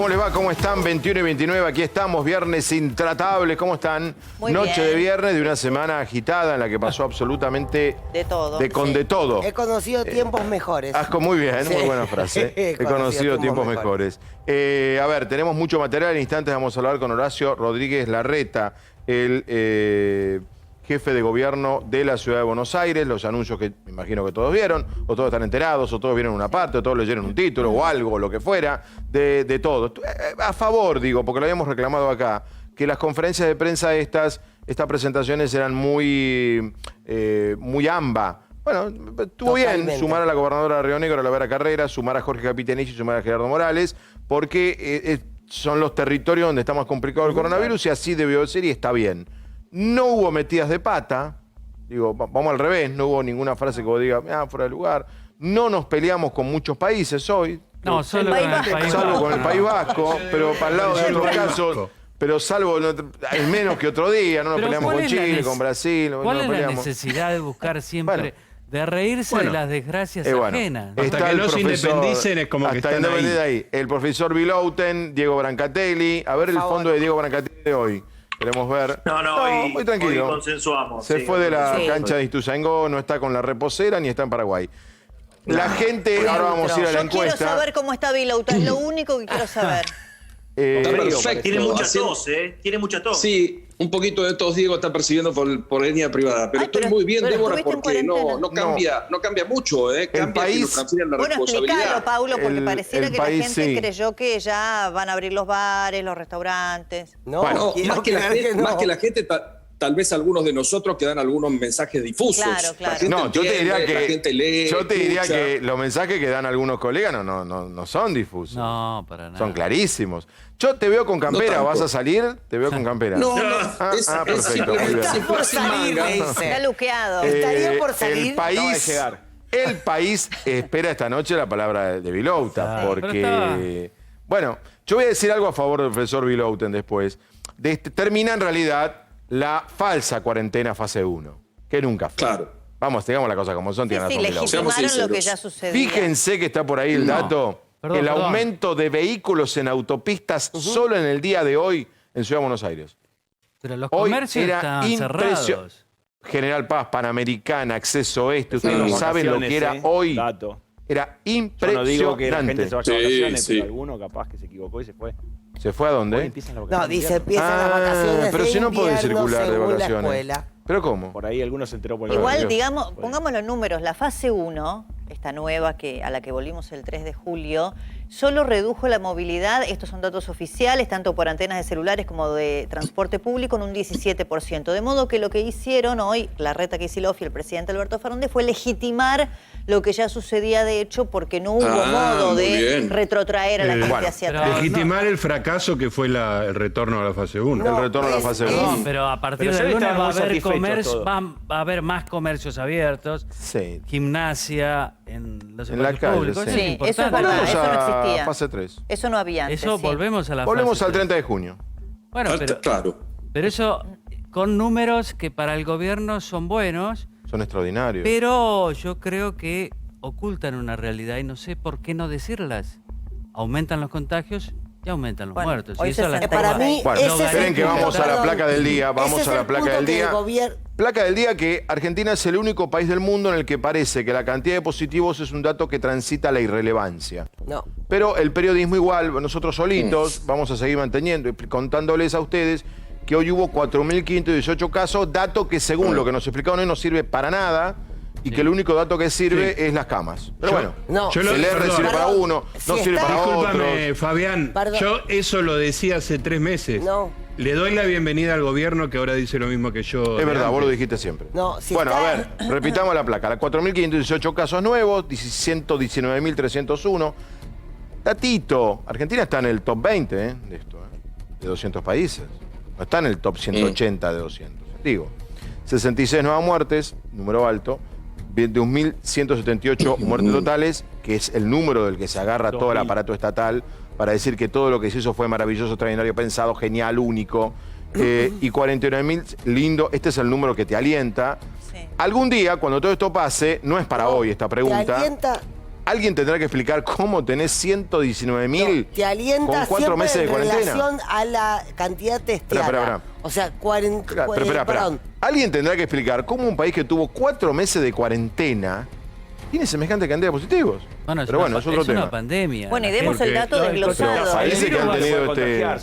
¿cómo les va? ¿Cómo están? 21 y 29, aquí estamos, viernes intratable, ¿cómo están? Muy Noche bien. de viernes de una semana agitada en la que pasó absolutamente De todo. de todo. He conocido tiempos mejores. Asco, muy bien, muy buena frase. He conocido tiempos mejores. A ver, tenemos mucho material, en instantes vamos a hablar con Horacio Rodríguez Larreta, el jefe de gobierno de la Ciudad de Buenos Aires, los anuncios que me imagino que todos vieron, o todos están enterados, o todos vieron una parte, o todos leyeron un título, o algo, o lo que fuera, de todo. A favor, digo, porque lo habíamos reclamado acá, que las conferencias de prensa estas presentaciones eran muy AMBA. Bueno, estuvo bien sumar a la gobernadora de Río Negro, a la Vera Carrera, sumar a Jorge Capitanich y sumar a Gerardo Morales, porque son los territorios donde está más complicado el coronavirus y así debió ser y está bien. No hubo metidas de pata, digo, vamos al revés, no hubo ninguna frase que vos digas, fuera de lugar. No nos peleamos con muchos países hoy. No, solo con el País Vasco. Salvo con el País Vasco, pero para el lado de otros casos, pero salvo, es menos que otro día, no nos peleamos con Chile, con Brasil. ¿Cuál es la peleamos. necesidad de buscar siempre, de reírse de las desgracias ajenas? Hasta que no se independicen es como que están ahí. El profesor Bilouten, Diego Brancatelli, a ver el fondo de Diego Brancatelli de hoy. Queremos ver. No, muy tranquilo. Hoy consensuamos. Se fue de la cancha de Ituzaingó, no está con la reposera ni está en Paraguay. La gente, ahora vamos a ir a la encuesta. Yo quiero saber cómo está Bilouten, es lo único que quiero saber. Está perfecto. Tiene mucha tos, Tiene mucha tos. Sí, un poquito de tos, Diego, está percibiendo por etnia privada. Pero estoy muy bien, Débora, porque no cambia mucho, Cambia si nos transfieren la responsabilidad. Explícalo, Paulo, porque pareciera que la país, gente creyó que ya van a abrir los bares, los restaurantes. No, más que la gente, tal vez algunos de nosotros que dan algunos mensajes difusos. Claro. No, yo te diría la gente lee, que los mensajes que dan algunos colegas no son difusos. No, para nada. Son clarísimos. Yo te veo con campera, ¿vas a salir? Te veo con campera. No, perfecto, muy bien. Está luqueado. Estaría por salir. El país espera esta noche la palabra de Bilouten, porque... Bueno, yo voy a decir algo a favor del profesor Bilouten después. Termina en realidad la falsa cuarentena fase 1, que nunca fue. Claro. Vamos, tengamos la cosa como son, tiene razón Bilouten. Legitimaron lo que ya sucedió. Fíjense que está por ahí el dato. El aumento de vehículos en autopistas solo en el día de hoy en Ciudad de Buenos Aires. Pero los Hoy comercios era están cerrados. General Paz, Panamericana, Acceso Oeste, ustedes no saben lo que era hoy. Era impresionante. Yo no digo que la gente se vaya a vacaciones, pero alguno capaz que se equivocó y se fue. ¿Se fue a dónde? Hoy empiezan las vacaciones. No, dice empiezan las vacaciones pero si no podés invierno, circular de según la vacaciones. escuela. ¿Pero cómo? Por ahí algunos se enteró por el Igual, radio. digamos, pongamos los números. La fase 1, esta nueva a la que volvimos el 3 de julio, solo redujo la movilidad, estos son datos oficiales, tanto por antenas de celulares como de transporte público, en un 17%. De modo que lo que hicieron hoy, Larreta, Kicillof y el presidente Alberto Fernández, fue legitimar lo que ya sucedía de hecho, porque no hubo modo de retrotraer a la gente hacia atrás. Legitimar el fracaso que fue el retorno a la fase 1. El retorno a la fase 1. No, pero a partir Pero del lunes estaban va a muy haber satisfechos va a haber más comercios abiertos, gimnasia en los la espacios calle, públicos. sí. Eso es Sí, importante. eso es verdad, Volvemos eso no a existía. fase 3. Eso no había antes. Eso sí. volvemos a la Volvemos fase al 3. 30 de junio. Bueno, Claro. pero eso con números que para el gobierno son buenos, Son extraordinarios. pero yo creo que ocultan una realidad y no sé por qué no decirlas. Aumentan los contagios y aumentan los muertos. hoy Y eso 60. Para mí, Bueno, ese es esperen el que punto, vamos a la perdón. placa del día. Ese Vamos es a la el placa punto del que día. el gobierno- Placa del día que Argentina es el único país del mundo en el que parece que la cantidad de positivos es un dato que transita la irrelevancia. No. Pero el periodismo igual, nosotros solitos, vamos a seguir manteniendo, contándoles a ustedes que hoy hubo 4.518 casos, dato que según lo que nos explicaron hoy no sirve para nada y que el único dato que sirve es las camas. Pero bueno, no. el R sirve para uno, no sirve para otro. Discúlpame, Fabián. Perdón. Yo eso lo decía hace 3 meses. No. Le doy la bienvenida al gobierno que ahora dice lo mismo que yo. Es de verdad, vos lo antes. dijiste siempre. No, si bueno, está- a ver, repitamos la placa. 4.518 casos nuevos, 119.301. Datito, Argentina está en el top 20 de esto, de 200 países. No está en el top 180 de 200. Digo, 66 nuevas muertes, número alto, de 1.178 muertes totales, que es el número del que se agarra todo el aparato estatal para decir que todo lo que se hizo fue maravilloso, extraordinario, pensado, genial, único. Y 49.000, lindo, este es el número que te alienta. Sí. Algún día, cuando todo esto pase, no es para hoy esta ¿Te pregunta. alienta? alguien tendrá que explicar cómo tenés 119.000 te alienta con 4 meses de cuarentena. en relación a la cantidad testeada. Espera. O sea, 40... Espera. Alguien tendrá que explicar cómo un país que tuvo 4 meses de cuarentena tiene semejante cantidad de positivos. Bueno, pero bueno, es otro tema. una pandemia. Bueno, y demos el dato desglosado. Países que han tenido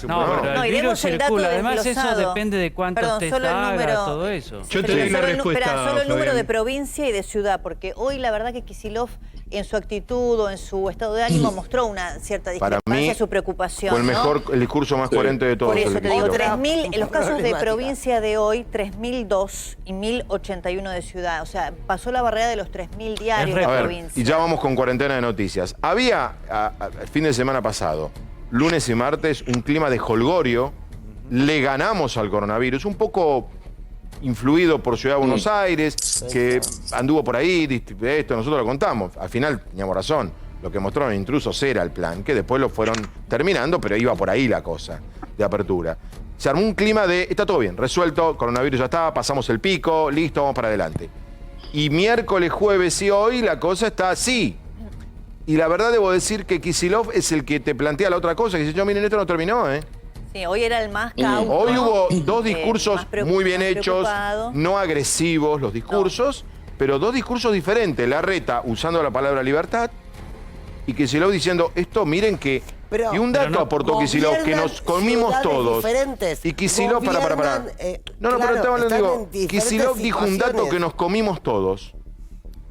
No, el virus circula. Además, eso depende de cuántos test haga, todo eso. Yo te doy la respuesta, solo el número de provincia y de ciudad, porque hoy la verdad que Kicillof en su actitud o en su estado de ánimo mostró una cierta discrepancia, su preocupación. Fue el mejor, el discurso más coherente de todos. Por eso te digo, 3.000, en los casos de provincia de hoy, 3.002 y 1.081 de ciudad. O sea, pasó la barrera de los 3.000 diarios de provincia. Y ya vamos con cuarentena de noticias. Había, el fin de semana pasado, lunes y martes, un clima de jolgorio. Le ganamos al coronavirus, un poco influido por Ciudad de Buenos Aires, que anduvo por ahí, esto nosotros lo contamos. Al final teníamos razón, lo que mostraron intrusos era el plan, que después lo fueron terminando, pero iba por ahí la cosa de apertura. Se armó un clima de, está todo bien, resuelto, coronavirus ya está, pasamos el pico, listo, vamos para adelante. Y miércoles, jueves y hoy la cosa está así. Y la verdad debo decir que Kicillof es el que te plantea la otra cosa, que dice, yo miren, esto no terminó, Sí, hoy era el más cauto. Hoy hubo 2 discursos muy bien hechos, no agresivos los discursos, pero 2 discursos diferentes. Larreta usando la palabra libertad y Kicillof diciendo, esto miren que... y un dato aportó Kicillof, que nos comimos todos. Y Kicillof, para. Kicillof dijo un dato que nos comimos todos.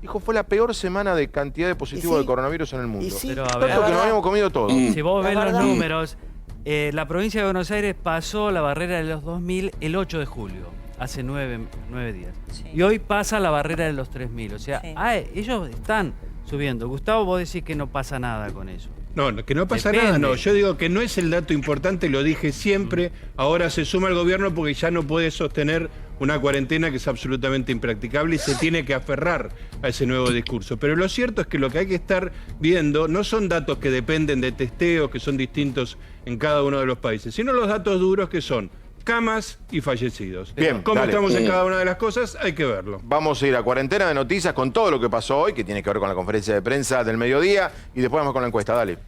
Dijo, fue la peor semana de cantidad de positivos de coronavirus en el mundo. Pero, tanto que nos habíamos comido todos. Si vos ves los números, la provincia de Buenos Aires pasó la barrera de los 2.000 el 8 de julio, hace 9 días. Sí. Y hoy pasa la barrera de los 3.000. O sea, ellos están subiendo. Gustavo, vos decís que no pasa nada con eso. No, que no pasa nada, no. Yo digo que no es el dato importante, lo dije siempre. Ahora se suma el gobierno porque ya no puede sostener una cuarentena que es absolutamente impracticable y se tiene que aferrar a ese nuevo discurso. Pero lo cierto es que lo que hay que estar viendo no son datos que dependen de testeos, que son distintos en cada uno de los países, sino los datos duros que son camas y fallecidos. Bien, ¿Cómo estamos en cada una de las cosas? Hay que verlo. Vamos a ir a cuarentena de noticias con todo lo que pasó hoy, que tiene que ver con la conferencia de prensa del mediodía, y después vamos con la encuesta. Dale.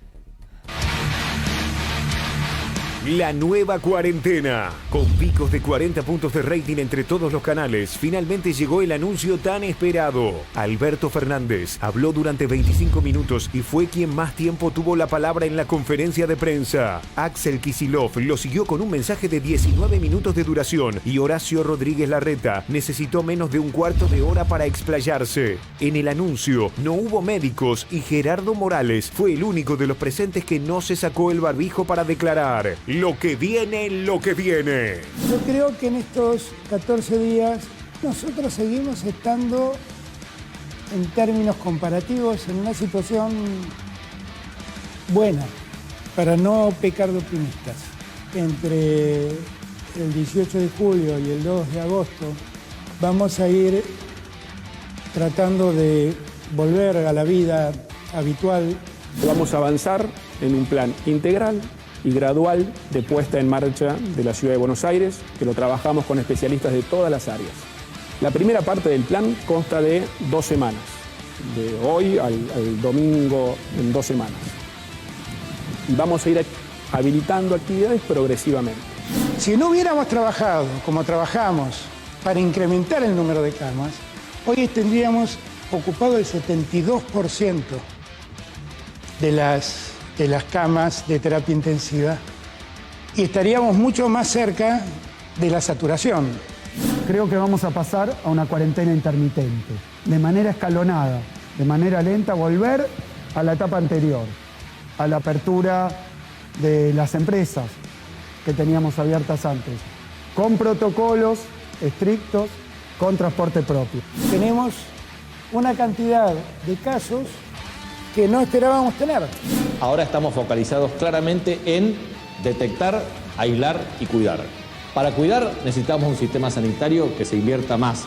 La nueva cuarentena. Con picos de 40 puntos de rating entre todos los canales, finalmente llegó el anuncio tan esperado. Alberto Fernández habló durante 25 minutos y fue quien más tiempo tuvo la palabra en la conferencia de prensa. Axel Kicillof lo siguió con un mensaje de 19 minutos de duración y Horacio Rodríguez Larreta necesitó menos de un cuarto de hora para explayarse. En el anuncio no hubo médicos y Gerardo Morales fue el único de los presentes que no se sacó el barbijo para declarar. Lo que viene, lo que viene. Yo creo que en estos 14 días nosotros seguimos estando, en términos comparativos, en una situación buena, para no pecar de optimistas. Entre el 18 de julio y el 2 de agosto vamos a ir tratando de volver a la vida habitual. Vamos a avanzar en un plan integral y gradual de puesta en marcha de la Ciudad de Buenos Aires, que lo trabajamos con especialistas de todas las áreas. La primera parte del plan consta de 2 semanas, de hoy al domingo en 2 semanas. Y vamos a ir habilitando actividades progresivamente. Si no hubiéramos trabajado como trabajamos para incrementar el número de camas, hoy tendríamos ocupado el 72% de las camas de terapia intensiva y estaríamos mucho más cerca de la saturación. Creo que vamos a pasar a una cuarentena intermitente, de manera escalonada, de manera lenta, volver a la etapa anterior, a la apertura de las empresas que teníamos abiertas antes, con protocolos estrictos, con transporte propio. Tenemos una cantidad de casos que no esperábamos tener. Ahora estamos focalizados claramente en detectar, aislar y cuidar. Para cuidar necesitamos un sistema sanitario que se invierta más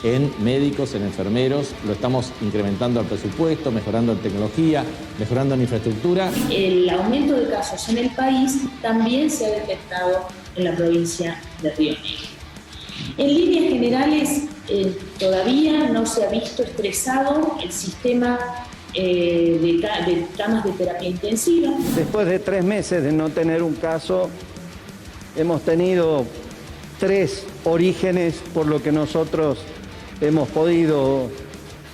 en médicos, en enfermeros. Lo estamos incrementando al presupuesto, mejorando en tecnología, mejorando en infraestructura. El aumento de casos en el país también se ha detectado en la provincia de Río Negro. En líneas generales, todavía no se ha visto estresado el sistema de camas de terapia intensiva. Después de 3 meses de no tener un caso, hemos tenido 3 orígenes por lo que nosotros hemos podido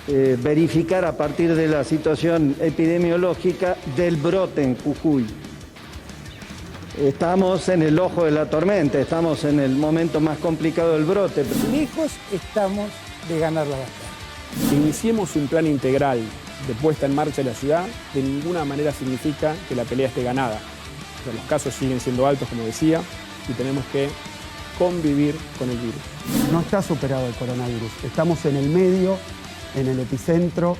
verificar a partir de la situación epidemiológica del brote en Jujuy. Estamos en el ojo de la tormenta, estamos en el momento más complicado del brote. Lejos estamos de ganar la batalla. Que iniciemos un plan integral de puesta en marcha de la ciudad de ninguna manera significa que la pelea esté ganada. O sea, los casos siguen siendo altos, como decía, y tenemos que convivir con el virus. No está superado el coronavirus, estamos en el medio, en el epicentro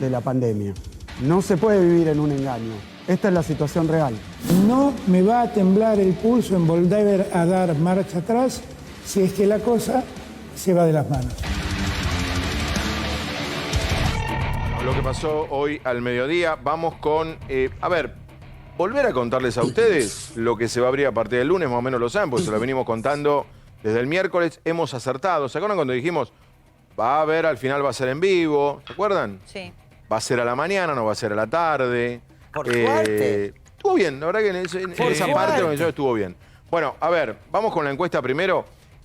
de la pandemia. No se puede vivir en un engaño. Esta es la situación real. No me va a temblar el pulso en volver a dar marcha atrás si es que la cosa se va de las manos. Lo que pasó hoy al mediodía, vamos con, volver a contarles a ustedes lo que se va a abrir a partir del lunes, más o menos lo saben, porque se lo venimos contando desde el miércoles, hemos acertado. ¿Se acuerdan cuando dijimos, va a haber, al final va a ser en vivo? ¿Se acuerdan? Sí. Va a ser a la mañana, no va a ser a la tarde. Por suerte. Estuvo bien, la verdad que en esa parte de estuvo bien. Bueno, a ver, vamos con la encuesta primero.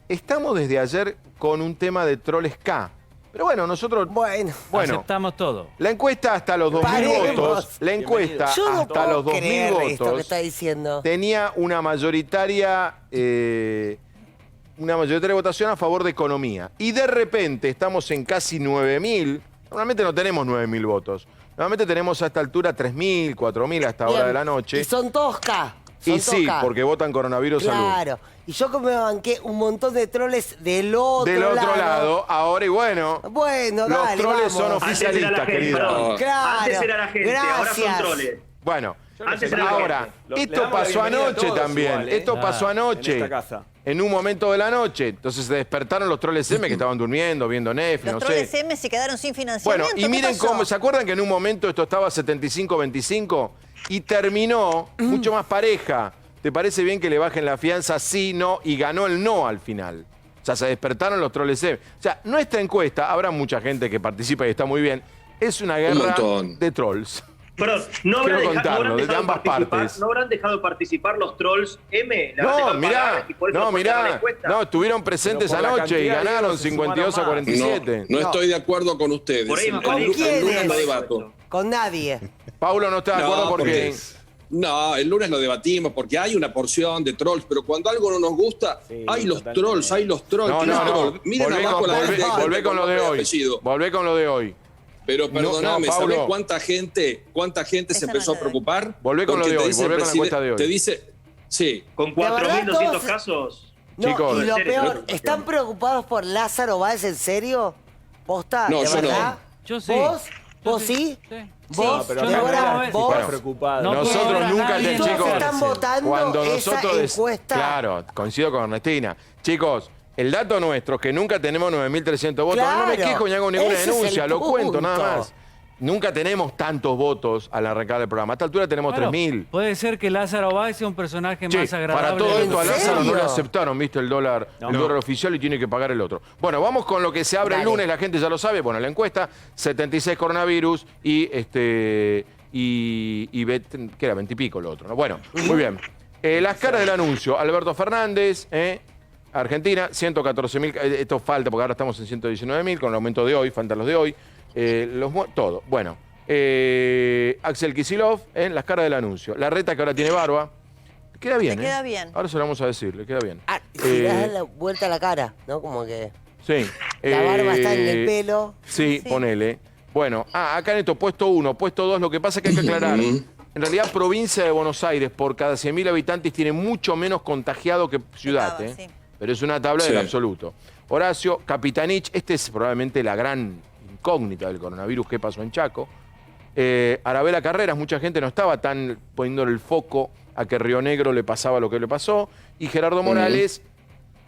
Estamos desde ayer con un tema de troles K. Pero bueno, nosotros... Bueno. Aceptamos todo. La encuesta hasta los 2.000 votos. La encuesta hasta los 2.000 votos. Esto que está diciendo. Tenía una mayoritaria votación a favor de economía. Y de repente estamos en casi 9.000. Normalmente no tenemos 9.000 votos. Normalmente tenemos a esta altura 3.000, 4.000 a esta hora de la noche. Y son todos K. Y sí, porque votan coronavirus salud. Claro. Y yo como me banqué un montón de troles del otro lado. Ahora y bueno. Bueno, los dale, troles vamos. son oficialistas, querido. Claro. Antes era la gente, ahora son troles. Bueno, Antes era ahora, esto pasó anoche también. Esto pasó anoche. En un momento de la noche. Entonces se despertaron los troles M que estaban durmiendo, viendo Netflix, Los troles M se quedaron sin financiamiento. Bueno, y miren cómo, ¿se acuerdan que en un momento esto estaba 75-25? Y terminó mucho más pareja. ¿Te parece bien que le bajen la fianza? Sí, no, y ganó el no al final. O sea, se despertaron los troles M. O sea, nuestra encuesta, habrá mucha gente que participa y está muy bien, es una guerra de trolls. Perdón, ¿no habrán dejado participar los trolls M? No, estuvieron presentes anoche y ganaron 52-47. No estoy de acuerdo con ustedes. ¿Con quiénes? Con nadie. Paulo no está de acuerdo porque... No, el lunes lo debatimos porque hay una porción de trolls, pero cuando algo no nos gusta, hay los trolls. No. Volvé con lo de hoy. Volvé con lo de hoy. Pero perdóname, ¿sabés cuánta gente se empezó a preocupar? Volvé con lo de hoy, volvé con la encuesta de hoy. Te dice, sí. Con 4.200 casos. No, chicos, y lo peor, ¿están preocupados por Lázaro Báez, en serio? ¿Posta? No, ¿de yo verdad? no. Yo sí. ¿Vos sí? ¿Vos? Yo no. ¿Vos? Nosotros nunca, chicos, están votando cuando esa nosotros encuesta. Claro, coincido con Ernestina. Chicos, el dato nuestro es que nunca tenemos 9.300 votos. Claro, no me quejo ni hago ninguna ese es denuncia, el lo cuento punto. nada más. Nunca tenemos tantos votos al arrancar el programa. A esta altura tenemos 3.000. Puede ser que Lázaro Báez sea un personaje más agradable. Para todo esto a Lázaro no le serio? aceptaron, ¿viste? El dólar oficial y tiene que pagar el otro. Bueno, vamos con lo que se abre el lunes, la gente ya lo sabe. Bueno, la encuesta, 76 coronavirus y ¿qué era? 20 y pico lo otro, ¿no? Bueno, muy bien. Las caras del anuncio. Alberto Fernández, Argentina, 114.000. Esto falta porque ahora estamos en 119.000 con el aumento de hoy, faltan los de hoy. Todo. Bueno, Axel Kicillof en las caras del anuncio. La Reta que ahora tiene barba. Le queda bien, Le queda bien. Ahora se lo vamos a decir, le queda bien. Si le das la vuelta a la cara, ¿no? Como que Sí. la barba está en el pelo. Sí, ponele. Bueno, acá en esto, puesto 1, puesto 2, lo que pasa es que hay que aclarar. En realidad, provincia de Buenos Aires, por cada 100.000 habitantes, tiene mucho menos contagiado que ciudad, sí. Pero es una tabla del absoluto. Horacio Capitanich, este es probablemente la gran incógnita del coronavirus que pasó en Chaco. Arabela Carreras, mucha gente no estaba tan poniéndole el foco a que Río Negro le pasaba lo que le pasó. Y Gerardo Morales,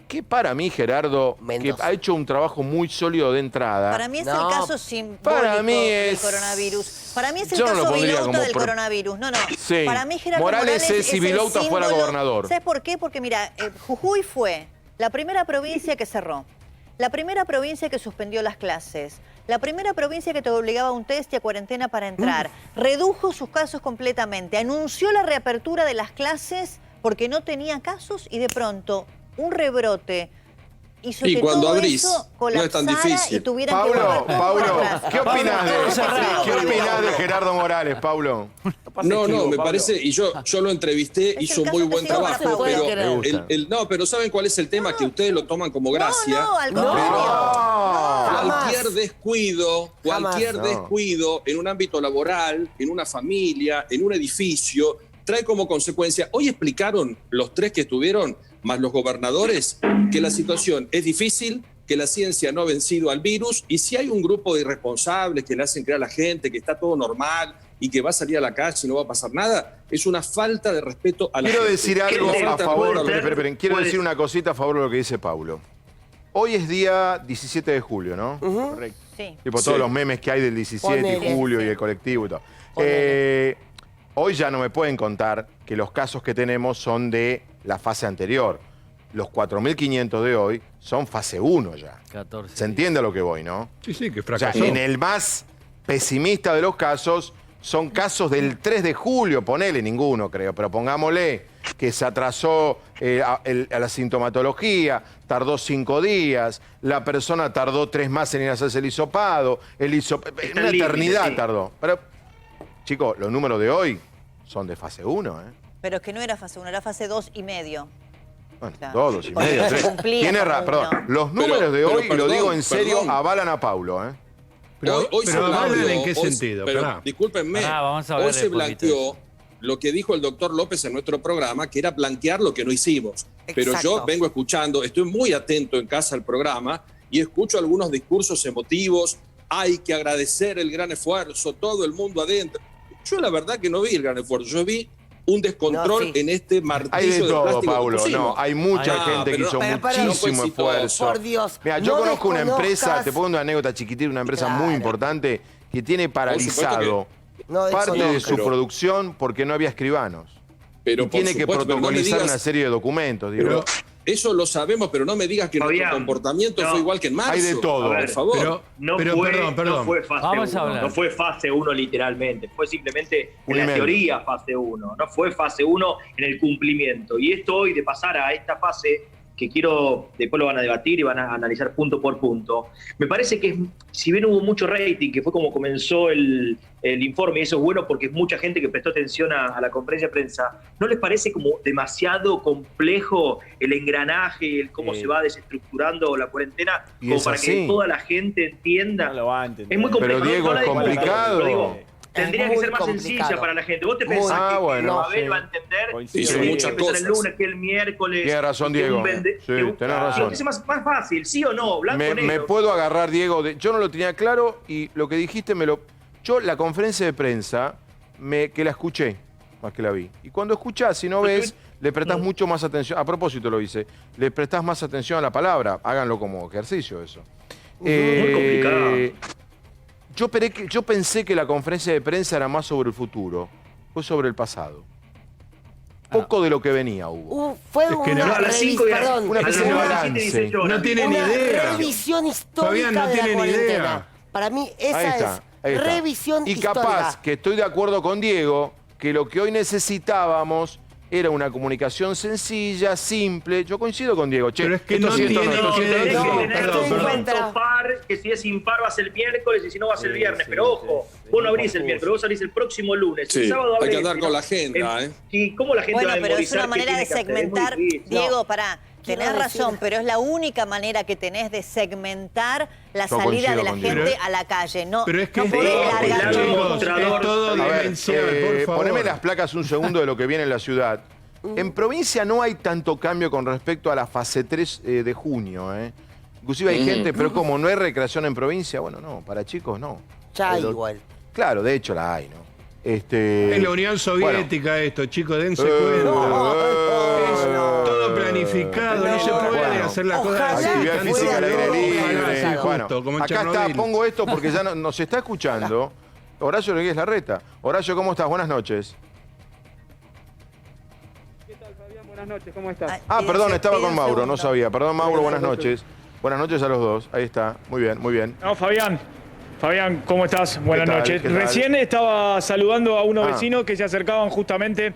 que para mí, Gerardo, que ha hecho un trabajo muy sólido de entrada. Para mí es el caso simbólico para mí del coronavirus. Para mí es el yo no lo caso pondría Vilouta como del coronavirus. No. Sí. Para mí Gerardo Morales es si el Vilouta fuera símbolo. gobernador. ¿Sabes por qué? Porque mira, Jujuy fue la primera provincia que cerró. La primera provincia que suspendió las clases. La primera provincia que te obligaba a un test y a cuarentena para entrar. Redujo sus casos completamente. Anunció la reapertura de las clases porque no tenía casos y de pronto un rebrote hizo y que cuando todo abrís, eso no es tan difícil. Y tuvieran que volver Paulo, para atrás. ¿qué opinás de Gerardo Morales, Paulo? No, me parece, y yo lo entrevisté, hizo muy buen trabajo, pero pero ¿saben cuál es el tema? Que ustedes lo toman como gracia. No, al contrario. Cualquier descuido en un ámbito laboral, en una familia, en un edificio, trae como consecuencia, hoy explicaron los tres que estuvieron, más los gobernadores, que la situación es difícil, que la ciencia no ha vencido al virus, y si hay un grupo de irresponsables que le hacen creer a la gente que está todo normal y que va a salir a la calle y no va a pasar nada, es una falta de respeto a la gente. Quiero decir algo a favor, esperen, quiero decir una cosita a favor de lo que dice Paulo. Hoy es día 17 de julio, ¿no? Correcto. Sí. Tipo todos los memes que hay del 17 de julio y el colectivo y todo. Hoy ya no me pueden contar que los casos que tenemos son de la fase anterior. Los 4.500 de hoy son fase 1 ya. 14. ¿Se entiende a lo que voy, no? Sí, que O fracasó. sea, en el más pesimista de los casos, son casos del 3 de julio, ponele ninguno creo, pero pongámosle que se atrasó a la sintomatología, tardó 5 días, la persona tardó 3 más en ir a hacerse el hisopado, una eternidad tardó. Pero, chicos, los números de hoy son de fase 1, ¿eh? Pero es que no era fase 1, era fase 2 y medio. Bueno, Claro. 2 y medio, 3. Tiene perdón, los números de hoy, y lo digo en serio, avalan a Paulo, ¿eh? Hoy se ¿avalan blanqueó, en qué sentido? Pero discúlpenme, vamos a hablar hoy se después, blanqueó lo que dijo el doctor López en nuestro programa, que era blanquear lo que no hicimos. Pero yo vengo escuchando, estoy muy atento en casa al programa y escucho algunos discursos emotivos, hay que agradecer el gran esfuerzo, todo el mundo adentro. Yo la verdad que no vi el gran esfuerzo, yo vi un descontrol en este martillo hay de todo, plástico Paulo. No, hay mucha gente que hizo muchísimo esfuerzo. Por Dios. Mira, yo conozco una empresa, te pongo una anécdota chiquitita, una empresa muy importante que tiene paralizado parte de su producción porque no había escribanos. Pero y tiene que protocolizar una serie de documentos, digo. Pero eso lo sabemos, pero no me digas que nuestro comportamiento fue igual que en marzo. Hay de todo. Por favor. No fue fase 1, no fue fase 1 literalmente, fue simplemente en la teoría fase 1, no fue fase 1 en el cumplimiento. Y esto hoy de pasar a esta fase, que quiero, después lo van a debatir y van a analizar punto por punto, me parece que si bien hubo mucho rating, que fue como comenzó el informe, y eso es bueno porque es mucha gente que prestó atención a la conferencia de prensa, ¿no les parece como demasiado complejo el engranaje, el cómo se va desestructurando la cuarentena, como para que toda la gente entienda? No lo va a entender. Es muy complejo. Pero Diego, es complicado. Tendría que ser más sencilla para la gente. Vos te pensás que Mabel va a entender que muchas cosas. el lunes, que el miércoles. Tienes razón, Diego. Sí, tenés razón. Es más fácil, ¿sí o no? Blanco negro. Me puedo agarrar, Diego. Yo no lo tenía claro y lo que dijiste Yo la conferencia de prensa, que la escuché más que la vi. Y cuando escuchás, si no ves, le prestás mucho más atención. A propósito lo hice. Le prestás más atención a la palabra. Háganlo como ejercicio eso. Muy complicado. Yo pensé que la conferencia de prensa era más sobre el futuro. Fue sobre el pasado. Poco de lo que venía hubo. Fue una balance. No tiene ni idea. Revisión histórica Fabián, no de la tiene ni cuarentena. idea. Para mí esa es revisión histórica. Y capaz que estoy de acuerdo con Diego que lo que hoy necesitábamos era una comunicación sencilla, simple. Yo coincido con Diego. Che, pero es que no que si es impar va a ser el miércoles y si no va a ser el viernes. Pero ojo, vos no abrís el miércoles, vos abrís el próximo lunes. Sí, el sábado hay que andar con la agenda, ¿Y cómo la gente va a pero es una manera de segmentar. Diego, tenés razón, pero es la única manera que tenés de segmentar la salida de la gente a la calle. No, pero es que no podés largar es todo demencial, por favor. Poneme las placas un segundo de lo que viene en la ciudad. En provincia no hay tanto cambio con respecto a la fase 3 de junio, ¿eh? Inclusive hay gente, pero como no hay recreación en provincia, bueno, no, para chicos no. Ya hay igual. Claro, de hecho la hay, ¿no? Es la Unión Soviética esto, chicos, dense cuenta. Todo planificado, no se puede hacer las cosas así. Actividad física al aire libre. Bueno, como en acá Chernobyl. está, pongo esto porque ya nos está escuchando Horacio Rodríguez Larreta. Horacio, ¿cómo estás? Buenas noches. ¿Qué tal, Fabián? Buenas noches, ¿cómo estás? Perdón, estaba con Mauro, no sabía. Perdón, Mauro, buenas noches. Buenas noches a los dos. Ahí está. Muy bien, muy bien. No, Fabián, ¿cómo estás? Buenas noches. ¿Qué tal? Recién estaba saludando a unos vecinos que se acercaban justamente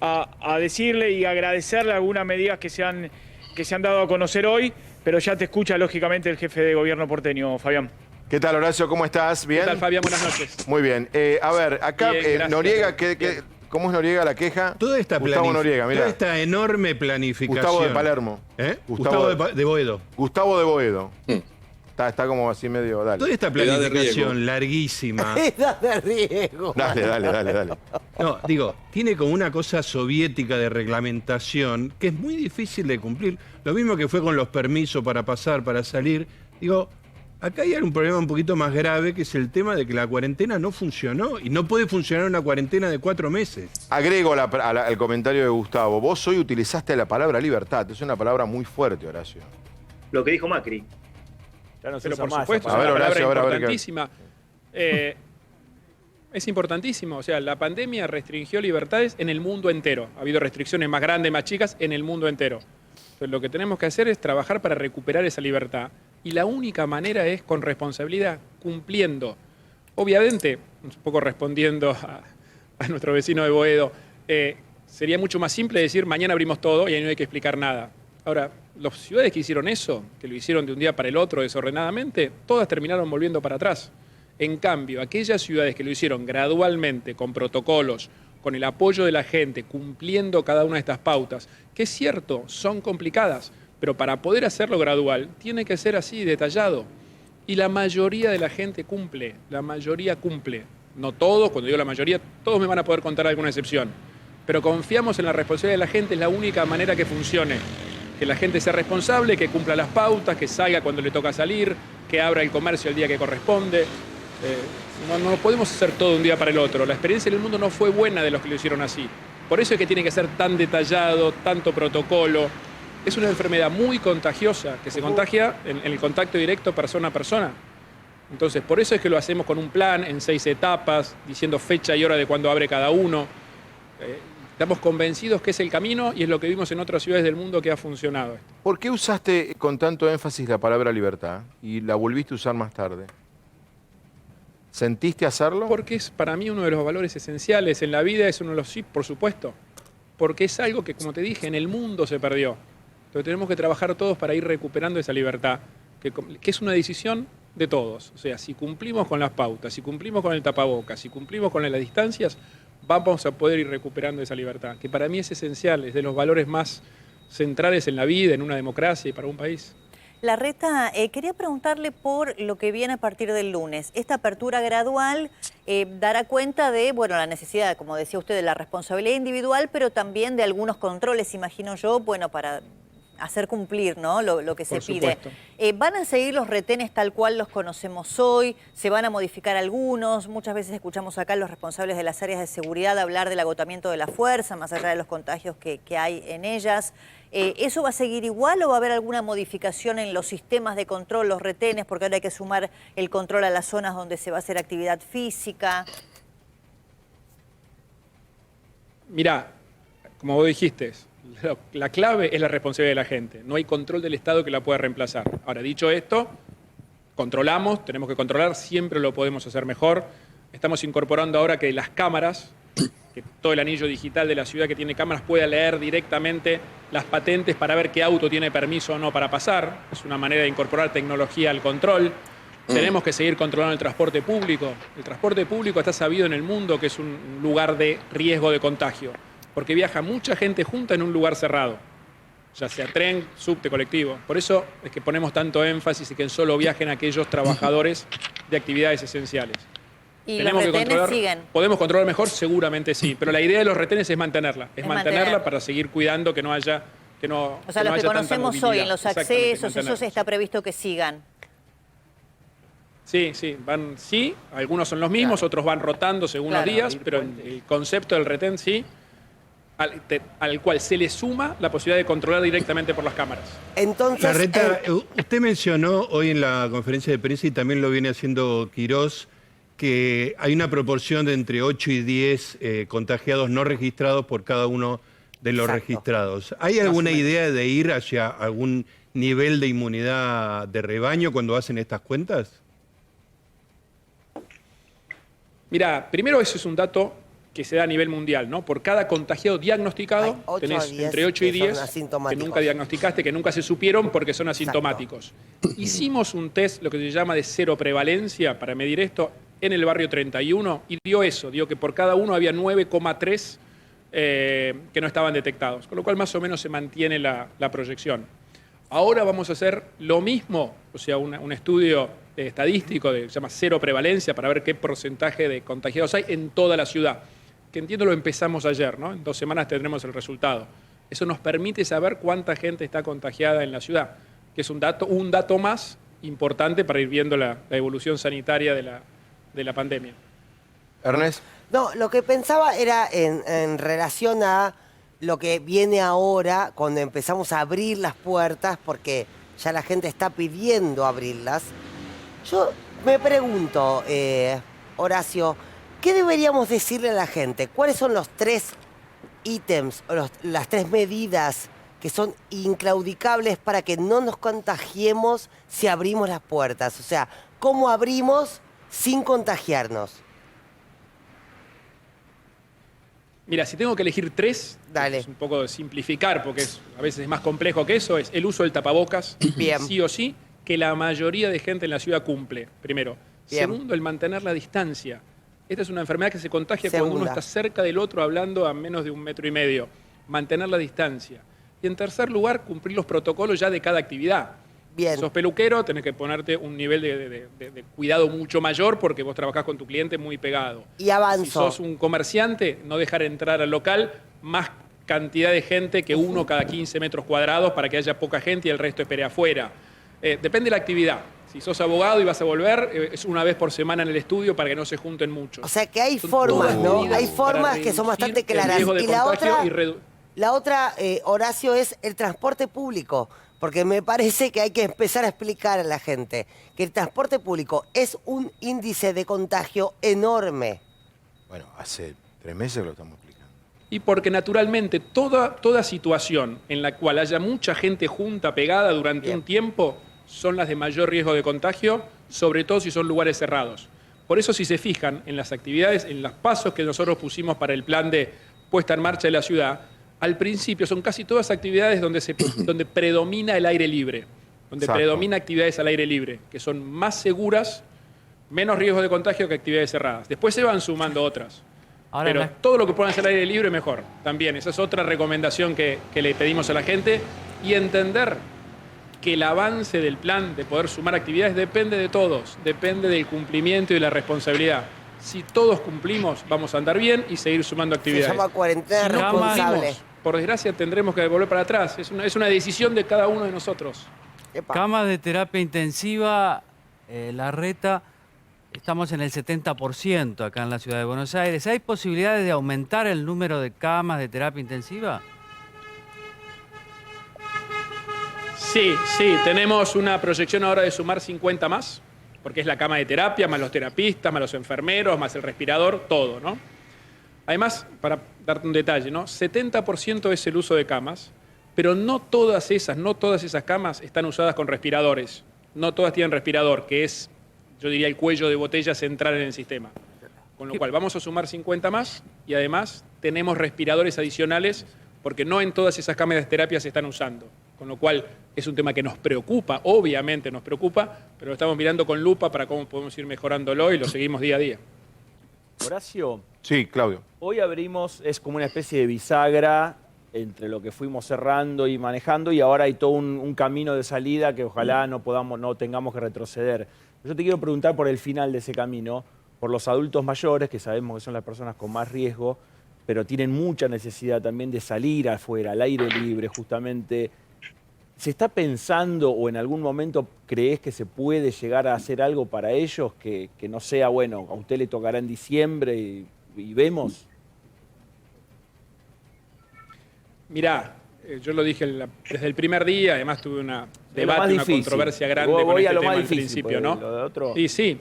a decirle y agradecerle algunas medidas que se han dado a conocer hoy, pero ya te escucha lógicamente el jefe de gobierno porteño, Fabián. ¿Qué tal, Horacio? ¿Cómo estás? ¿Bien? ¿Qué tal, Fabián? Buenas noches. Muy bien. A ver, acá Bien, Noriega, ¿cómo es Noriega la queja? Toda esta Gustavo Noriega, mirá. Toda esta enorme planificación. Gustavo de Palermo. Gustavo de Boedo. Gustavo de Boedo. Está como así medio... Dale. Toda esta planificación larguísima. Edad de riesgo. Dale. No, digo, tiene como una cosa soviética de reglamentación que es muy difícil de cumplir. Lo mismo que fue con los permisos para pasar, para salir. Digo, acá hay un problema un poquito más grave, que es el tema de que la cuarentena no funcionó y no puede funcionar una cuarentena de 4 meses. Agrego al comentario de Gustavo. Vos hoy utilizaste la palabra libertad. Es una palabra muy fuerte, Horacio. Lo que dijo Macri. Ya no se Pero usa por más, supuesto, es A ver, una palabra Horacio, importantísima. Es importantísimo. O sea, la pandemia restringió libertades en el mundo entero. Ha habido restricciones más grandes, más chicas, en el mundo entero. Entonces, lo que tenemos que hacer es trabajar para recuperar esa libertad. Y la única manera es con responsabilidad, cumpliendo. Obviamente, un poco respondiendo a nuestro vecino de Boedo, sería mucho más simple decir mañana abrimos todo y ahí no hay que explicar nada. Ahora, las ciudades que hicieron eso, que lo hicieron de un día para el otro desordenadamente, todas terminaron volviendo para atrás. En cambio, aquellas ciudades que lo hicieron gradualmente, con protocolos, con el apoyo de la gente, cumpliendo cada una de estas pautas, que es cierto, son complicadas, pero para poder hacerlo gradual, tiene que ser así, detallado. Y la mayoría de la gente cumple, la mayoría cumple. No todos, cuando digo la mayoría, todos me van a poder contar alguna excepción. Pero confiamos en la responsabilidad de la gente, es la única manera que funcione. Que la gente sea responsable, que cumpla las pautas, que salga cuando le toca salir, que abra el comercio el día que corresponde. No podemos hacer todo de un día para el otro. La experiencia en el mundo no fue buena de los que lo hicieron así. Por eso es que tiene que ser tan detallado, tanto protocolo. Es una enfermedad muy contagiosa, que se contagia en el contacto directo persona a persona. Entonces, por eso es que lo hacemos con un plan, en 6 etapas, diciendo fecha y hora de cuándo abre cada uno. Estamos convencidos que es el camino y es lo que vimos en otras ciudades del mundo que ha funcionado. ¿Por qué usaste con tanto énfasis la palabra libertad y la volviste a usar más tarde? ¿Sentiste hacerlo? Porque es para mí uno de los valores esenciales en la vida, es uno de los sí, por supuesto. Porque es algo que, como te dije, en el mundo se perdió. Entonces tenemos que trabajar todos para ir recuperando esa libertad, que es una decisión de todos. O sea, si cumplimos con las pautas, si cumplimos con el tapabocas, si cumplimos con las distancias, vamos a poder ir recuperando esa libertad, que para mí es esencial, es de los valores más centrales en la vida, en una democracia y para un país. Larreta, quería preguntarle por lo que viene a partir del lunes. Esta apertura gradual dará cuenta de, bueno, la necesidad, como decía usted, de la responsabilidad individual, pero también de algunos controles, imagino yo, bueno, para hacer cumplir, ¿no?, lo que se pide. ¿Van a seguir los retenes tal cual los conocemos hoy? ¿Se van a modificar algunos? Muchas veces escuchamos acá a los responsables de las áreas de seguridad hablar del agotamiento de la fuerza, más allá de los contagios que hay en ellas. ¿Eso va a seguir igual o va a haber alguna modificación en los sistemas de control, los retenes? Porque ahora hay que sumar el control a las zonas donde se va a hacer actividad física. Mirá, como vos dijiste, la clave es la responsabilidad de la gente. No hay control del Estado que la pueda reemplazar. Ahora, dicho esto, controlamos, tenemos que controlar, siempre lo podemos hacer mejor. Estamos incorporando ahora que las cámaras, que todo el anillo digital de la ciudad que tiene cámaras pueda leer directamente las patentes para ver qué auto tiene permiso o no para pasar. Es una manera de incorporar tecnología al control. Tenemos que seguir controlando el transporte público. El transporte público está sabido en el mundo que es un lugar de riesgo de contagio, porque viaja mucha gente junta en un lugar cerrado, ya sea tren, subte, colectivo. Por eso es que ponemos tanto énfasis en que solo viajen aquellos trabajadores de actividades esenciales. ¿Y los retenes siguen? ¿Podemos controlar mejor? Seguramente sí, pero la idea de los retenes es mantenerla. Es mantenerla para seguir cuidando que no haya O sea, los que conocemos hoy en los accesos, eso está previsto que sigan. Sí, algunos son los mismos, otros van rotando según los días, pero el concepto del retén sí, al cual se le suma la posibilidad de controlar directamente por las cámaras. Entonces, Larreta, usted mencionó hoy en la conferencia de prensa, y también lo viene haciendo Quirós, que hay una proporción de entre 8 y 10 contagiados no registrados por cada uno de los registrados. ¿Hay alguna idea de ir hacia algún nivel de inmunidad de rebaño cuando hacen estas cuentas? Mira, primero eso es un dato que se da a nivel mundial, ¿no? Por cada contagiado diagnosticado, tenés entre 8 y 10 que nunca diagnosticaste, que nunca se supieron porque son asintomáticos. Hicimos un test, lo que se llama de cero prevalencia, para medir esto, en el barrio 31, y dio eso, dio que por cada uno había 9,3 que no estaban detectados, con lo cual más o menos se mantiene la proyección. Ahora vamos a hacer lo mismo, o sea, un estudio estadístico que se llama cero prevalencia para ver qué porcentaje de contagiados hay en toda la ciudad, que entiendo lo empezamos ayer, ¿no? En 2 semanas tendremos el resultado. Eso nos permite saber cuánta gente está contagiada en la ciudad, que es un dato más importante para ir viendo la evolución sanitaria de la pandemia. Ernest. No, lo que pensaba era en relación a lo que viene ahora, cuando empezamos a abrir las puertas, porque ya la gente está pidiendo abrirlas. Yo me pregunto, Horacio, ¿qué deberíamos decirle a la gente? ¿Cuáles son los 3 ítems o las 3 medidas que son inclaudicables para que no nos contagiemos si abrimos las puertas? O sea, ¿cómo abrimos sin contagiarnos? Mira, si tengo que elegir 3, Dale. Es un poco de simplificar, porque a veces es más complejo que eso, es el uso del tapabocas, Bien. sí o sí, que la mayoría de gente en la ciudad cumple, primero. Bien. Segundo, el mantener la distancia. Esta es una enfermedad que se contagia Segunda. cuando uno está cerca del otro hablando a menos de 1,5 metros. Mantener la distancia. Y en tercer lugar, cumplir los protocolos ya de cada actividad. Bien. Si sos peluquero, tenés que ponerte un nivel de cuidado mucho mayor porque vos trabajás con tu cliente muy pegado. Y avanzo. Si sos un comerciante, no dejar entrar al local más cantidad de gente que uno cada 15 metros cuadrados para que haya poca gente y el resto espere afuera. Depende de la actividad. Si sos abogado y vas a volver, es una vez por semana en el estudio para que no se junten muchos. O sea que hay Son formas, todas ¿no? medidas Hay formas para que son bastante reducir el claras. riesgo de Y contagio la otra, Horacio, es el transporte público. Porque me parece que hay que empezar a explicar a la gente que el transporte público es un índice de contagio enorme. Bueno, hace 3 meses que lo estamos explicando. Y porque naturalmente toda situación en la cual haya mucha gente junta, pegada durante un tiempo, son las de mayor riesgo de contagio, sobre todo si son lugares cerrados. Por eso, si se fijan en las actividades, en los pasos que nosotros pusimos para el plan de puesta en marcha de la ciudad, al principio son casi todas actividades donde predomina el aire libre, donde Exacto. predomina actividades al aire libre, que son más seguras, menos riesgo de contagio que actividades cerradas. Después se van sumando otras. Ahora Pero todo lo que puedan hacer al aire libre, mejor. También, esa es otra recomendación que le pedimos a la gente. Y entender que el avance del plan de poder sumar actividades depende de todos, depende del cumplimiento y de la responsabilidad. Si todos cumplimos, vamos a andar bien y seguir sumando actividades. Se llama cuarentena Si no responsable. cumplimos, por desgracia, tendremos que volver para atrás. Es una decisión de cada uno de nosotros. Camas de terapia intensiva, Larreta, estamos en el 70% acá en la ciudad de Buenos Aires. ¿Hay posibilidades de aumentar el número de camas de terapia intensiva? Sí, tenemos una proyección ahora de sumar 50 más, porque es la cama de terapia, más los terapistas, más los enfermeros, más el respirador, todo, ¿no? Además, para darte un detalle, ¿no? 70% es el uso de camas, pero no todas esas camas están usadas con respiradores. No todas tienen respirador, que es, yo diría, el cuello de botella central en el sistema. Con lo cual, vamos a sumar 50 más y además tenemos respiradores adicionales porque no en todas esas camas de terapia se están usando. Con lo cual, es un tema que nos preocupa, obviamente nos preocupa, pero lo estamos mirando con lupa para cómo podemos ir mejorándolo y lo seguimos día a día. Horacio. Sí, Claudio. Hoy abrimos, es como una especie de bisagra entre lo que fuimos cerrando y manejando y ahora hay todo un camino de salida que ojalá no tengamos que retroceder. Yo te quiero preguntar por el final de ese camino, por los adultos mayores, que sabemos que son las personas con más riesgo, pero tienen mucha necesidad también de salir afuera, al aire libre, justamente. ¿Se está pensando o en algún momento crees que se puede llegar a hacer algo para ellos que no sea, bueno, a usted le tocará en diciembre y vemos? Mirá, yo lo dije desde el primer día, además tuve un debate, una controversia grande con este tema al principio, ¿no? Lo de otro... Y sí,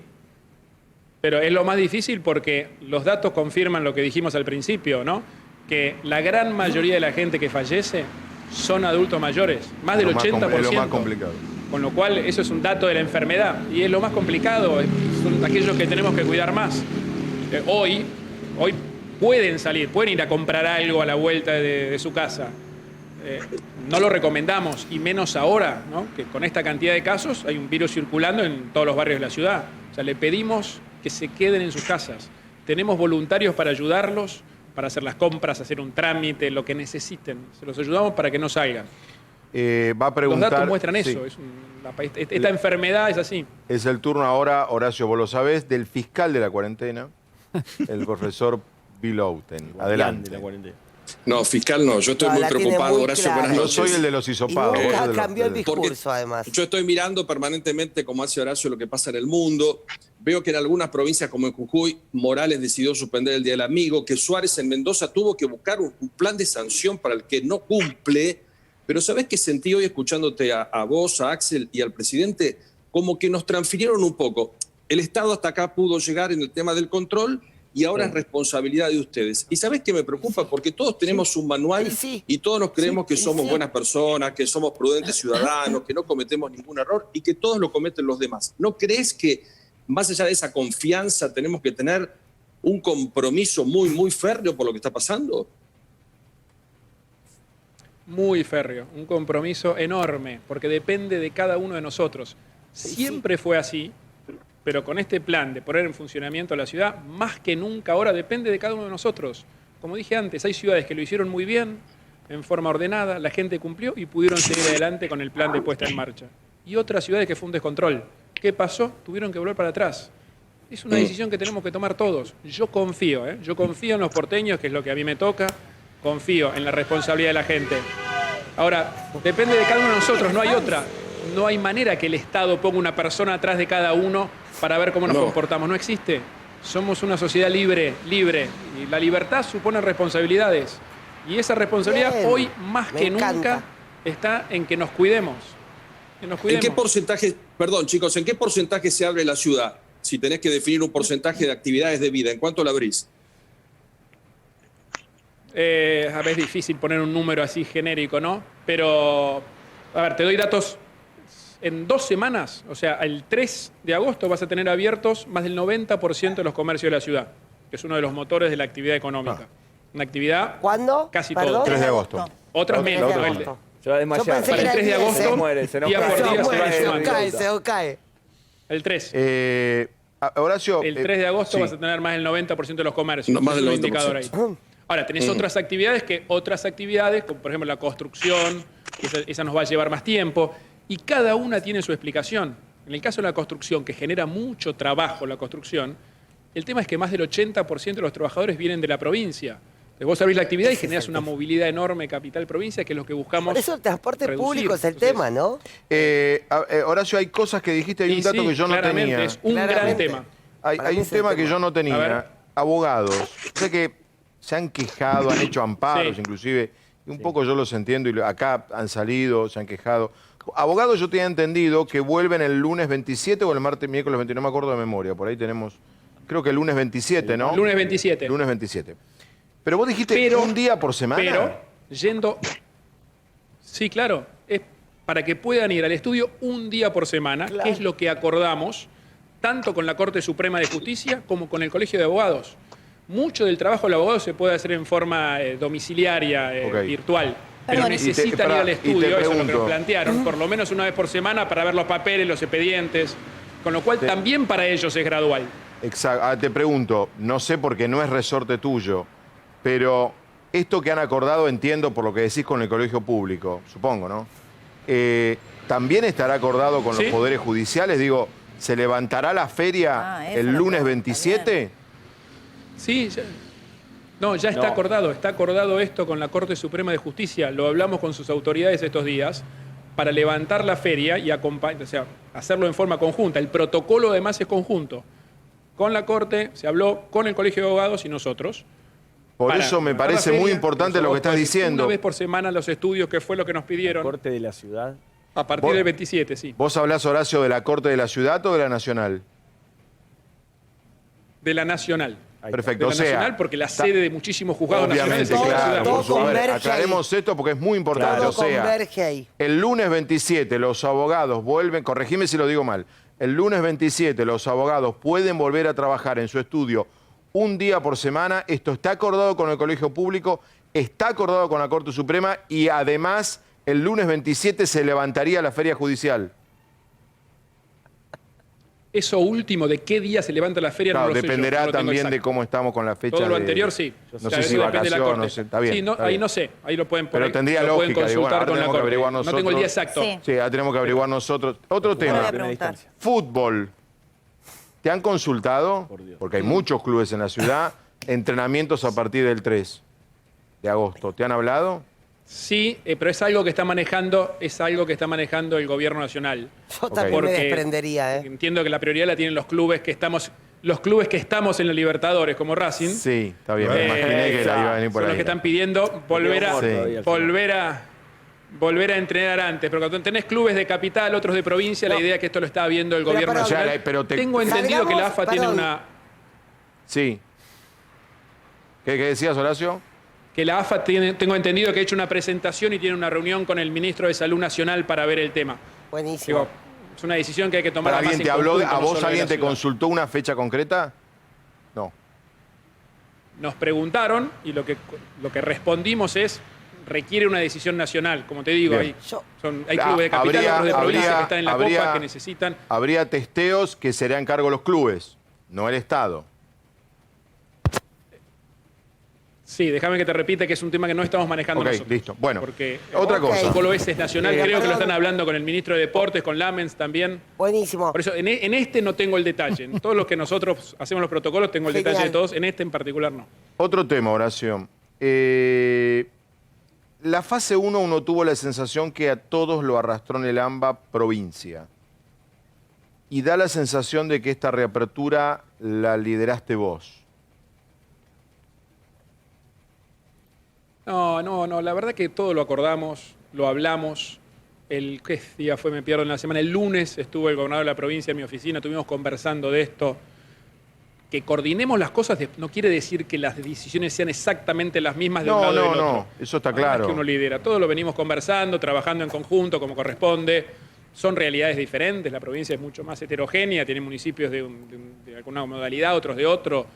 pero es lo más difícil porque los datos confirman lo que dijimos al principio, ¿no? Que la gran mayoría de la gente que fallece son adultos mayores, más del 80%. Es lo más complicado. Con lo cual, eso es un dato de la enfermedad y es lo más complicado, son aquellos que tenemos que cuidar más. Hoy pueden salir, pueden ir a comprar algo a la vuelta de su casa. No lo recomendamos, y menos ahora, ¿no? Que con esta cantidad de casos hay un virus circulando en todos los barrios de la ciudad. O sea, le pedimos que se queden en sus casas. Tenemos voluntarios para ayudarlos, para hacer las compras, hacer un trámite, lo que necesiten. Se los ayudamos para que no salgan. Va a preguntar, los datos muestran eso. Sí. Esta enfermedad es así. Es el turno ahora, Horacio, vos lo sabés, del fiscal de la cuarentena, el profesor Bill Outen. Adelante. No, fiscal no, yo estoy muy preocupado, Horacio, buenas noches. Yo soy el de los hisopados. Cambió el discurso, además. Yo estoy mirando permanentemente, como hace Horacio, lo que pasa en el mundo. Veo que en algunas provincias, como en Jujuy, Morales decidió suspender el Día del Amigo, que Suárez en Mendoza tuvo que buscar un plan de sanción para el que no cumple. Pero ¿sabés qué sentí hoy escuchándote a vos, a Axel y al presidente? Como que nos transfirieron un poco. El Estado hasta acá pudo llegar en el tema del control y ahora es responsabilidad de ustedes. ¿Y sabés qué me preocupa? Porque todos tenemos un manual y todos nos creemos que somos buenas personas, que somos prudentes ciudadanos, que no cometemos ningún error y que todos lo cometen los demás. ¿No crees que más allá de esa confianza tenemos que tener un compromiso muy, muy férreo por lo que está pasando? Muy férreo, un compromiso enorme, porque depende de cada uno de nosotros. Siempre fue así, pero con este plan de poner en funcionamiento la ciudad, más que nunca ahora depende de cada uno de nosotros. Como dije antes, hay ciudades que lo hicieron muy bien, en forma ordenada, la gente cumplió y pudieron seguir adelante con el plan de puesta en marcha. Y otras ciudades que fue un descontrol. ¿Qué pasó? Tuvieron que volver para atrás. Es una decisión que tenemos que tomar todos. Yo confío en los porteños, que es lo que a mí me toca. Confío en la responsabilidad de la gente. Ahora, depende de cada uno de nosotros, no hay otra. No hay manera que el Estado ponga una persona atrás de cada uno para ver cómo nos comportamos. No existe. Somos una sociedad libre. Y la libertad supone responsabilidades. Y esa responsabilidad hoy más que nunca está en que nos cuidemos. ¿En qué porcentaje, perdón chicos, en qué porcentaje se abre la ciudad? Si tenés que definir un porcentaje de actividades de vida, ¿en cuánto la abrís? A veces es difícil poner un número así genérico, ¿no? Pero, a ver, te doy datos. En 2 semanas, o sea, el 3 de agosto vas a tener abiertos más del 90% de los comercios de la ciudad, que es uno de los motores de la actividad económica. Una actividad ¿cuándo? Casi ¿Perdón? todo. 3 de agosto. Otras menos. Se va a desmayar. Para el 3 de agosto, día por día se va sumando. Se cae. El 3. Horacio, el 3 de agosto vas a tener más del 90% de los comercios. No, más del 90%. Indicador ahí. Ahora, tenés otras actividades, como por ejemplo la construcción, esa nos va a llevar más tiempo, y cada una tiene su explicación. En el caso de la construcción, que genera mucho trabajo la construcción, el tema es que más del 80% de los trabajadores vienen de la provincia. Entonces vos abrís la actividad y generás una movilidad enorme capital-provincia, que es lo que buscamos. Por eso el transporte público es el tema, ¿no? Horacio, hay cosas que dijiste, hay un dato que yo no tenía. Es un gran tema. Hay un tema que yo no tenía. Abogados. Sé que se han quejado, han hecho amparos inclusive, y un poco yo los entiendo, y acá han salido, se han quejado. Abogados yo tenía entendido que vuelven el lunes 27 o el martes, miércoles 29, no me acuerdo de memoria, por ahí tenemos, creo que el lunes 27, ¿no? Lunes 27. Lunes 27. Pero vos dijiste un día por semana. Pero yendo... Sí, claro, es para que puedan ir al estudio un día por semana, que es lo que acordamos, tanto con la Corte Suprema de Justicia como con el Colegio de Abogados. Mucho del trabajo del abogado se puede hacer en forma domiciliaria, virtual, pero necesitan ir al estudio, eso es lo que nos plantearon, por lo menos una vez por semana para ver los papeles, los expedientes, con lo cual también para ellos es gradual. Exacto. Te pregunto, no sé porque no es resorte tuyo, pero esto que han acordado, entiendo por lo que decís con el colegio público, supongo, ¿no? ¿También estará acordado con los poderes judiciales? Digo, ¿se levantará la feria el lunes 27? Sí, ya está acordado. Está acordado esto con la Corte Suprema de Justicia. Lo hablamos con sus autoridades estos días para levantar la feria y hacerlo en forma conjunta. El protocolo además es conjunto. Con la Corte se habló con el Colegio de Abogados y nosotros. Por eso me parece muy importante lo que estás diciendo. Una vez por semana los estudios, que fue lo que nos pidieron. ¿La Corte de la Ciudad? A partir del 27, sí. ¿Vos hablás, Horacio, de la Corte de la Ciudad o de la Nacional? De la Nacional. Perfecto, de la nacional, porque la sede de muchísimos juzgados nacionales obviamente, es la claro, ciudad. por supuesto. A ver, aclaremos esto porque es muy importante. Todo O sea, converge ahí. el lunes 27 los abogados vuelven, corregime si lo digo mal, el lunes 27 los abogados pueden volver a trabajar en su estudio un día por semana. Esto está acordado con el Colegio Público, está acordado con la Corte Suprema y además el lunes 27 se levantaría la feria judicial. Eso último, de qué día se levanta la feria, Claro, no lo sé yo, dependerá no lo tengo también exacto. de cómo estamos con la fecha. Todo lo anterior sí. No sé si vacación, no sé, está bien. Sí, no, está ahí bien. no sé, ahí lo pueden Pero tendría lo pueden lógica, digo, bueno, consultar ahora con la tenemos que Corte. averiguar No nosotros. tengo el día exacto. Sí, ahora tenemos que averiguar nosotros. Otro tema, fútbol. ¿Te han consultado? Porque hay muchos clubes en la ciudad, entrenamientos a partir del 3 de agosto. ¿Te han hablado? Sí, pero es algo que está manejando, el gobierno nacional. Yo también me desprendería, Entiendo que la prioridad la tienen los clubes que estamos en la Libertadores, como Racing. Sí, está bien. Me imaginé que la iba a venir por son ahí. los que están pidiendo volver a entrenar antes. Pero cuando tenés clubes de capital, otros de provincia, la idea es que esto lo está viendo el gobierno nacional. Tengo entendido que la AFA tiene una... Sí. ¿Qué decías, Horacio? Que la AFA tengo entendido que ha hecho una presentación y tiene una reunión con el ministro de Salud Nacional para ver el tema. Buenísimo. Digo, es una decisión que hay que tomar. ¿Alguien te habló? ¿A vos alguien te consultó una fecha concreta? No. Nos preguntaron y lo que respondimos es requiere una decisión nacional. Como te digo, hay clubes de capital, otros de provincia que están en la Copa que necesitan. Habría testeos que serían cargo los clubes, no el Estado. Sí, déjame que te repita que es un tema que no estamos manejando nosotros. Listo. Bueno, porque otra cosa. El protocolo ese es nacional, creo que lo están hablando con el ministro de Deportes, con Lamens también. Buenísimo. Por eso, en este no tengo el detalle. En todos los que nosotros hacemos los protocolos tengo el detalle de todos, en este en particular no. Otro tema, Horacio. La fase 1 uno tuvo la sensación que a todos lo arrastró en el AMBA provincia. Y da la sensación de que esta reapertura la lideraste vos. No, la verdad que todo lo acordamos, lo hablamos. ¿Qué día fue? Me pierdo en la semana. El lunes estuvo el gobernador de la provincia en mi oficina, estuvimos conversando de esto. Que coordinemos las cosas no quiere decir que las decisiones sean exactamente las mismas de un lado y del otro. No, eso está claro. Es que uno lidera. Todo lo venimos conversando, trabajando en conjunto, como corresponde. Son realidades diferentes, la provincia es mucho más heterogénea, tiene municipios de alguna modalidad, otros de otro.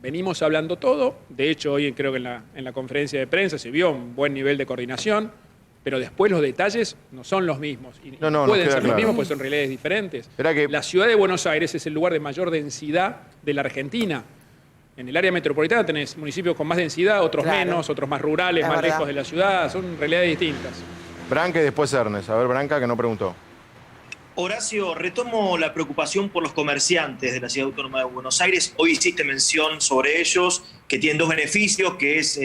Venimos hablando todo. De hecho, hoy creo que en la conferencia de prensa se vio un buen nivel de coordinación, pero después los detalles no son los mismos. Y pueden ser los mismos porque son realidades diferentes. La ciudad de Buenos Aires es el lugar de mayor densidad de la Argentina. En el área metropolitana tenés municipios con más densidad, otros menos, otros más rurales, más lejos de la ciudad. Son realidades distintas. Branca y después Ernest. A ver, Branca, que no preguntó. Horacio, retomo la preocupación por los comerciantes de la Ciudad Autónoma de Buenos Aires. Hoy hiciste mención sobre ellos, que tienen dos beneficios, que es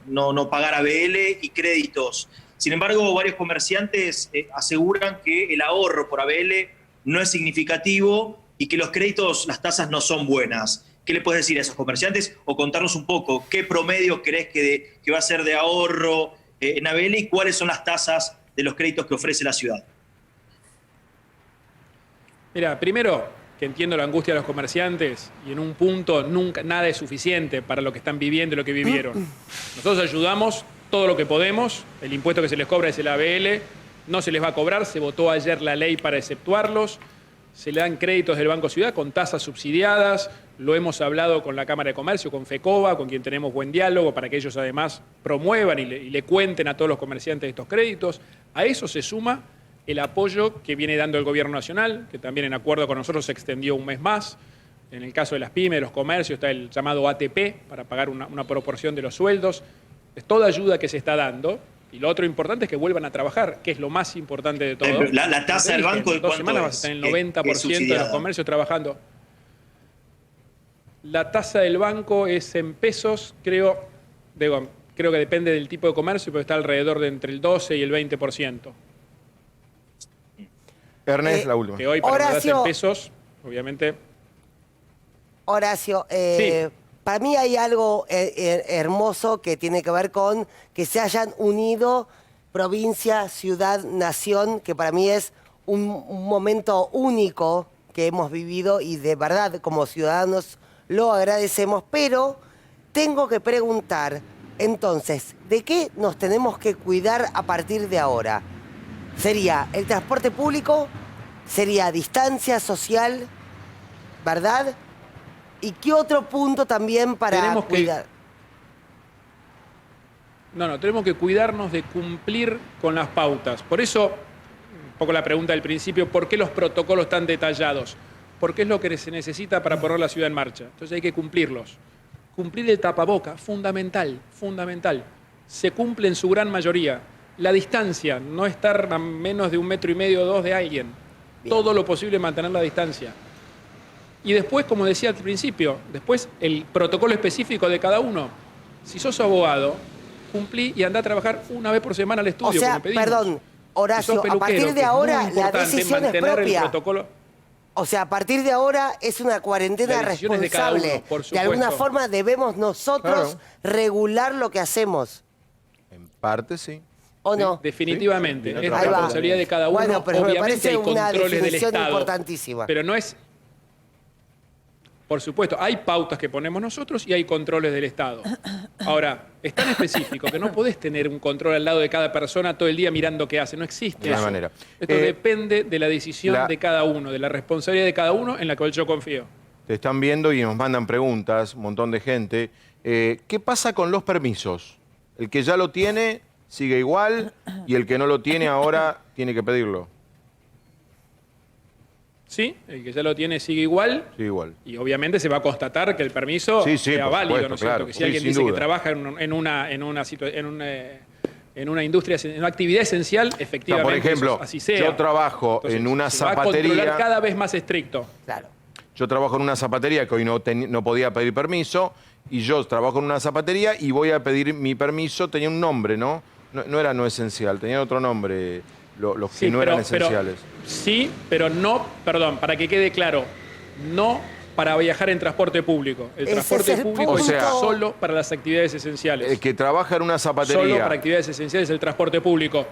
no pagar ABL y créditos. Sin embargo, varios comerciantes aseguran que el ahorro por ABL no es significativo y que los créditos, las tasas no son buenas. ¿Qué le puedes decir a esos comerciantes? O contarnos un poco, ¿qué promedio crees que va a ser de ahorro en ABL y cuáles son las tasas de los créditos que ofrece la ciudad? Mira, primero que entiendo la angustia de los comerciantes y en un punto nunca nada es suficiente para lo que están viviendo y lo que vivieron. Nosotros ayudamos todo lo que podemos, el impuesto que se les cobra es el ABL, no se les va a cobrar, se votó ayer la ley para exceptuarlos, se le dan créditos del Banco Ciudad con tasas subsidiadas, lo hemos hablado con la Cámara de Comercio, con FECOBA, con quien tenemos buen diálogo para que ellos además promuevan y le cuenten a todos los comerciantes estos créditos. A eso se suma el apoyo que viene dando el Gobierno Nacional, que también en acuerdo con nosotros se extendió un mes más. En el caso de las pymes, de los comercios, está el llamado ATP para pagar una proporción de los sueldos. Es toda ayuda que se está dando. Y lo otro importante es que vuelvan a trabajar, que es lo más importante de todo. La tasa del banco, ¿de cuánto semanas vas a tener el 90% de los comercios trabajando. La tasa del banco es en pesos, creo que depende del tipo de comercio, pero está alrededor de entre el 12 y el 20%. Ernest, la última. Que hoy para darse en pesos, obviamente. Horacio, Sí. Para mí hay algo hermoso que tiene que ver con que se hayan unido provincia, ciudad, nación, que para mí es un momento único que hemos vivido y de verdad como ciudadanos lo agradecemos, pero tengo que preguntar, entonces, ¿de qué nos tenemos que cuidar a partir de ahora? ¿Sería el transporte público? ¿Sería distancia social? ¿Verdad? ¿Y qué otro punto también para cuidar? Tenemos que cuidarnos de cumplir con las pautas. Por eso, un poco la pregunta del principio, ¿por qué los protocolos tan detallados? Porque es lo que se necesita para poner la ciudad en marcha. Entonces hay que cumplirlos. Cumplir el tapaboca, fundamental, fundamental. Se cumple en su gran mayoría. La distancia, no estar a menos de 1,5 metros o 2 de alguien. Bien. Todo lo posible mantener la distancia. Y después, como decía al principio, después el protocolo específico de cada uno. Si sos abogado, cumplí y andá a trabajar una vez por semana al estudio. O sea, perdón, Horacio, a partir de ahora la decisión es propia. O sea, a partir de ahora es una cuarentena responsable. De alguna forma debemos nosotros regular lo que hacemos. En parte sí. ¿O no? Definitivamente. Sí, es la responsabilidad de cada uno. Bueno, pero obviamente me parece hay una controles del Estado. Importantísima. Pero no es... Por supuesto, hay pautas que ponemos nosotros y hay controles del Estado. Ahora, es tan específico que no podés tener un control al lado de cada persona todo el día mirando qué hace. No existe eso. Manera. Esto depende de la decisión de cada uno, de la responsabilidad de cada uno en la cual yo confío. Te están viendo y nos mandan preguntas, un montón de gente. ¿Qué pasa con los permisos? El que ya lo tiene sigue igual y el que no lo tiene ahora tiene que pedirlo. Sí, el que ya lo tiene sigue igual. Sí, igual. Y obviamente se va a constatar que el permiso sea válido, ¿no es cierto? Claro. Que si alguien dice que trabaja en una industria, en una actividad esencial, efectivamente, por ejemplo, así sea. Yo trabajo en una zapatería. Va a controlar cada vez más estricto. Claro. Yo trabajo en una zapatería que hoy no podía pedir permiso, y yo trabajo en una zapatería y voy a pedir mi permiso, tenía un nombre, ¿no? No era no esencial, tenía otro nombre. Los que no eran esenciales. Sí, pero no, perdón, para que quede claro, no para viajar en transporte público. El transporte público es solo para las actividades esenciales. El que trabaja en una zapatería. Solo para actividades esenciales el transporte público.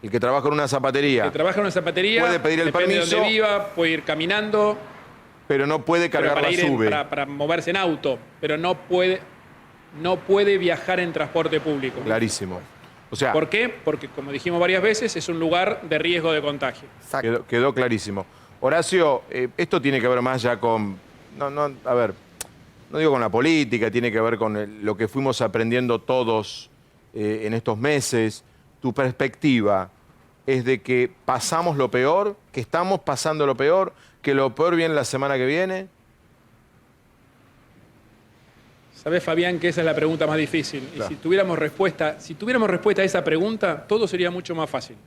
El que trabaja en una zapatería. El que trabaja en una zapatería puede pedir el permiso. De donde viva, puede ir caminando. Pero no puede cargar la SUBE. Para moverse en auto, pero no puede viajar en transporte público. Clarísimo. O sea, ¿por qué? Porque, como dijimos varias veces, es un lugar de riesgo de contagio. Quedó clarísimo. Horacio, esto tiene que ver más ya con... a ver, no digo con la política, tiene que ver con lo que fuimos aprendiendo todos en estos meses. Tu perspectiva es de que pasamos lo peor, que estamos pasando lo peor, que lo peor viene la semana que viene. ¿Sabés, Fabián, que esa es la pregunta más difícil? Claro. Y si tuviéramos respuesta a esa pregunta, todo sería mucho más fácil.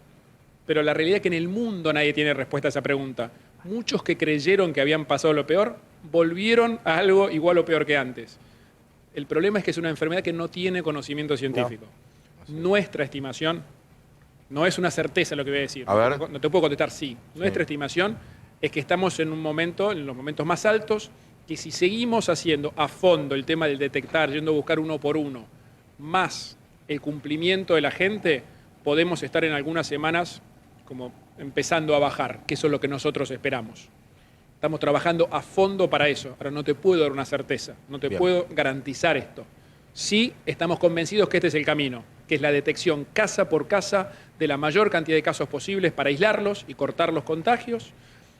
Pero la realidad es que en el mundo nadie tiene respuesta a esa pregunta. Muchos que creyeron que habían pasado lo peor, volvieron a algo igual o peor que antes. El problema es que es una enfermedad que no tiene conocimiento científico. No. Nuestra estimación, no es una certeza lo que voy a decir. A ver. No te puedo contestar sí. Nuestra estimación es que estamos en un momento, en los momentos más altos, que si seguimos haciendo a fondo el tema del detectar, yendo a buscar uno por uno, más el cumplimiento de la gente, podemos estar en algunas semanas como empezando a bajar, que eso es lo que nosotros esperamos. Estamos trabajando a fondo para eso. Ahora no te puedo dar una certeza, no te puedo garantizar esto. Sí estamos convencidos que este es el camino, que es la detección casa por casa de la mayor cantidad de casos posibles para aislarlos y cortar los contagios,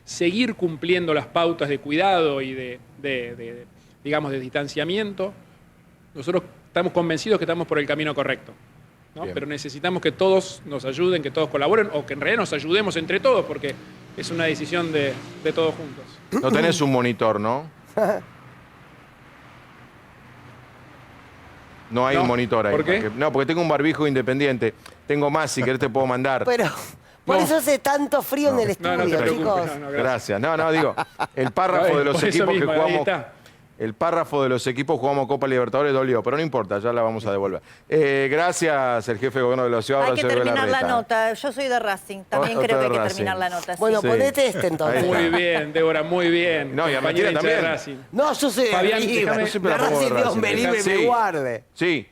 seguir cumpliendo las pautas de cuidado y digamos, de distanciamiento. Nosotros estamos convencidos que estamos por el camino correcto, ¿no? Pero necesitamos que todos nos ayuden, que todos colaboren, o que en realidad nos ayudemos entre todos, porque es una decisión de todos juntos. No tenés un monitor, ¿no? No hay un monitor ahí. ¿Por qué? No, porque tengo un barbijo independiente. Tengo más, si querés te puedo mandar. Pero... Por eso hace tanto frío en el estudio, chicos. Gracias. Digo, el párrafo de los equipos que jugamos... El párrafo de los equipos jugamos Copa Libertadores dolió, pero no importa, ya la vamos a devolver. Gracias, el jefe de gobierno de la ciudad. Hay que terminar la nota. Yo soy de Racing, también creo que hay que terminar la nota. Bueno, ponete entonces. Muy bien, Débora, muy bien. No, y a Matías también. No, yo soy Fabián, de Racing, Dios me libre y me guarde. Sí.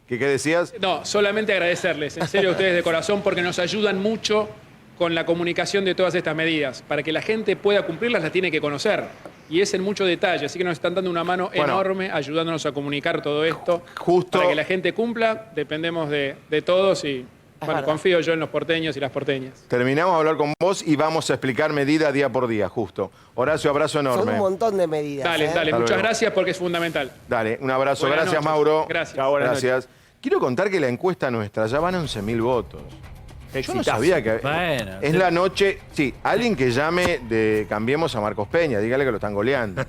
¿Qué decías? No, solamente agradecerles, en serio, a ustedes de corazón, porque nos ayudan mucho con la comunicación de todas estas medidas. Para que la gente pueda cumplirlas, las tiene que conocer. Y es en mucho detalle, así que nos están dando una mano enorme ayudándonos a comunicar todo esto. Justo. Para que la gente cumpla, dependemos de todos y bueno, confío yo en los porteños y las porteñas. Terminamos de hablar con vos y vamos a explicar medida día por día, justo. Horacio, abrazo enorme. Son un montón de medidas. Dale, muchas gracias porque es fundamental. Dale, un abrazo. Buenas Gracias, noches. Mauro. Gracias. Gracias. Quiero contar que la encuesta nuestra ya van a 11.000 votos. Yo no sabía que... Bueno, es la noche... Sí, alguien que llame de Cambiemos a Marcos Peña, dígale que lo están goleando.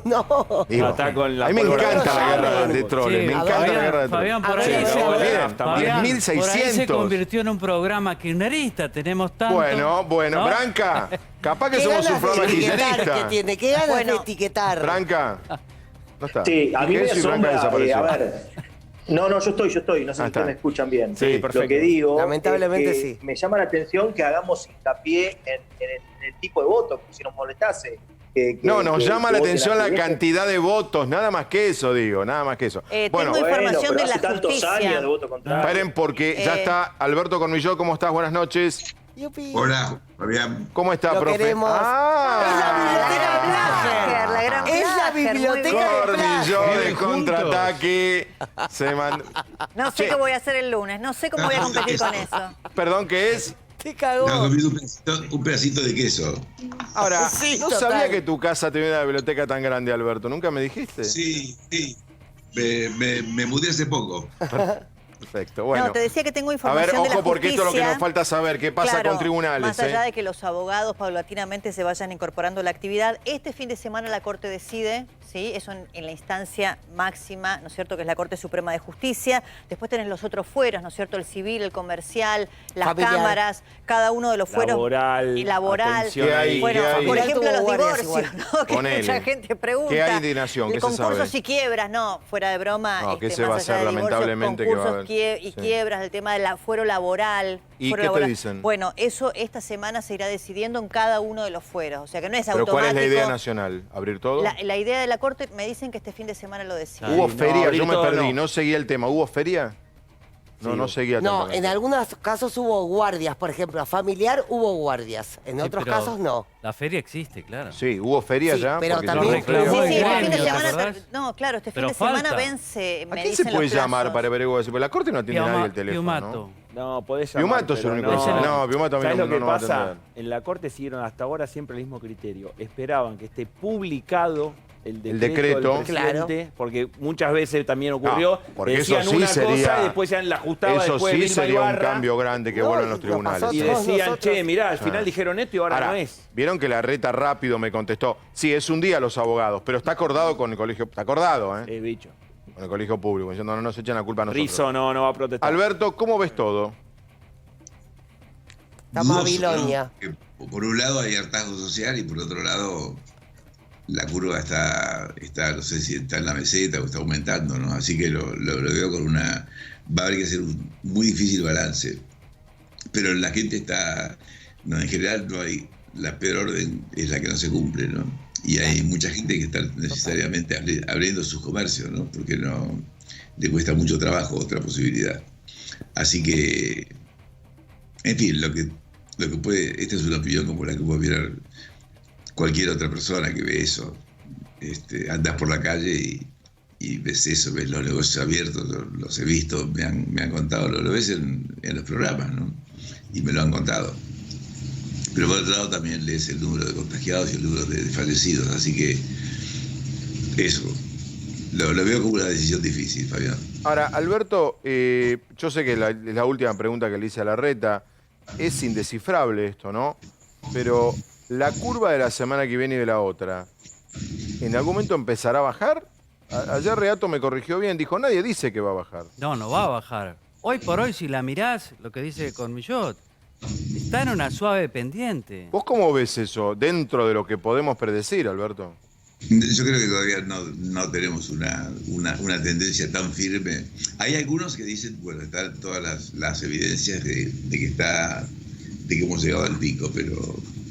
No. Digo, Está con la a mí me pólvora encanta la rosada. guerra de troles, Sí, me encanta la guerra de troles. Fabián, por ahí, Sí, no, olviden, Fabián, por ahí se 10.600. convirtió en un programa kirchnerista, tenemos tanto. Bueno, ¿no? Branca, capaz que ¿Qué somos un ganas de programa etiquetar que kirchnerista. tiene? ¿Qué ganas de etiquetar? Branca, no está. Sí, a mí me Eso y Branca asombra, desapareció. a ver. No, yo estoy, no sé si ustedes me escuchan bien. Sí, Lo perfecto. que digo Lamentablemente es que sí. me llama la atención que hagamos hincapié en el tipo de voto, porque si nos molestase. No, nos llama la voten atención a la tu viejo. cantidad de votos, nada más que eso, digo, nada más que eso. Tengo información pero de la hace tantos justicia. años de voto contrario. Esperen porque ya está Alberto Cornilló. ¿Cómo estás? Buenas noches. Hola, Fabián. ¿Cómo está, Lo profe? queremos. La gran Es la Plager, muy biblioteca bien. de Cornilló de Viven juntos. contraataque. Se mandó. No sé qué voy a hacer el lunes, no sé cómo voy a competir con eso. Perdón, ¿qué es? Te cagó. No, comí un pedacito de queso. Ahora, Sí, no total. sabía que tu casa tenía una biblioteca tan grande, Alberto. ¿Nunca me dijiste? Sí. Me mudé hace poco. Perfecto, bueno. No, te decía que tengo A información ver, de la ojo, porque esto es lo que justicia. nos falta saber. ¿Qué pasa Claro, con tribunales? Más allá de que los abogados paulatinamente se vayan incorporando a la actividad, este fin de semana la Corte decide, ¿sí? Eso en la instancia máxima, ¿no es cierto?, que es la Corte Suprema de Justicia. Después tenés los otros fueros, ¿no es cierto?, el civil, el comercial, las Familiar. cámaras, cada uno de los fueros. Laboral, Y laboral. atención ¿Qué hay? Bueno, ¿Qué hay? por Igual ejemplo, tuvo los guardias divorcios, igual. ¿no? Que Ponele. mucha gente pregunta. ¿Qué hay de indignación? ¿Qué se concursos sabe? y quiebras, no, fuera de broma. No, ¿qué se más va a allá hacer de divorcios, lamentablemente que va a concursos haber? y Sí. quiebras, el tema del fuero laboral. ¿Y fuero qué te laboral. dicen? Bueno, eso esta semana se irá decidiendo en cada uno de los fueros. O sea que no es ¿Pero automático. cuál es la idea nacional? ¿Abrir todo? La idea de la Corte, me dicen que este fin de semana lo decide. ¿Hubo no, feria? abrir Yo me todo perdí, no. no seguía el tema. ¿Hubo feria? No, Sí, no seguía No, tanto. en algunos casos hubo guardias. Por ejemplo, a familiar hubo guardias. En Sí, otros pero casos no. La feria existe, claro. Sí, ¿hubo feria Sí, ya? pero Porque también- si no hubo reclamó feria- Sí, el este fin de gremio, ¿te semana. acordás? No, claro, este fin Pero de semana falta. vence. ¿A me quién se dicen puede los llamar plazos. para averiguar eso? Porque la Corte no atiende nadie el teléfono, Piumato. ¿no? No, podés llamar. Piumato es el pero único no. que sabe. No, Piumato a mí ¿Sabés no- lo que no va a pasa? atender. En la Corte siguieron hasta ahora siempre el mismo criterio. Esperaban que esté publicado el decreto, decreto. del presidente, porque muchas veces también ocurrió, No, porque decían eso sí una sería- cosa y después ya la ajustaba Eso después sí Vilma sería un Ibarra, cambio grande que No, vuelvan los lo tribunales. pasó y todos decían, nosotros. che, mirá, al final dijeron esto y ahora no es. Vieron que la reta rápido me contestó. Sí, es un día los abogados, pero está acordado con el colegio. Está acordado, ¿eh? Bicho. Con el colegio público, diciendo no nos echen la culpa a nosotros. Rizzo no va a protestar. Alberto, ¿cómo ves todo? Está Dudoso, Babilonia. ¿no? Que por un lado hay hartazgo social y por otro lado la curva está, no sé si está en la meseta o está aumentando, ¿no? Así que lo veo con una... Va a haber que hacer un muy difícil balance. Pero la gente está... No, en general no hay... La peor orden es la que no se cumple, ¿no? Y hay mucha gente que está necesariamente abriendo sus comercios, ¿no? Porque no le cuesta mucho trabajo otra posibilidad. Así que... En fin, lo que puede... Esta es una opinión como la que puede mirar cualquier otra persona que ve eso. Andás por la calle y ves eso, ves los negocios abiertos, los he visto, me han contado, lo ves en los programas, ¿no? Y me lo han contado. Pero por otro lado también lees el número de contagiados y el número de fallecidos, así que eso, lo veo como una decisión difícil, Fabián. Ahora, Alberto, yo sé que es la última pregunta que le hice a Larreta. Es indescifrable esto, ¿no? Pero la curva de la semana que viene y de la otra, ¿en algún momento empezará a bajar? Ayer Reato me corrigió bien, dijo, nadie dice que va a bajar. No va a bajar. Hoy por hoy, si la mirás, lo que dice Cornillot, está en una suave pendiente. ¿Vos cómo ves eso dentro de lo que podemos predecir, Alberto? Yo creo que todavía no tenemos una tendencia tan firme. Hay algunos que dicen, bueno, están todas las evidencias de que hemos llegado al pico, pero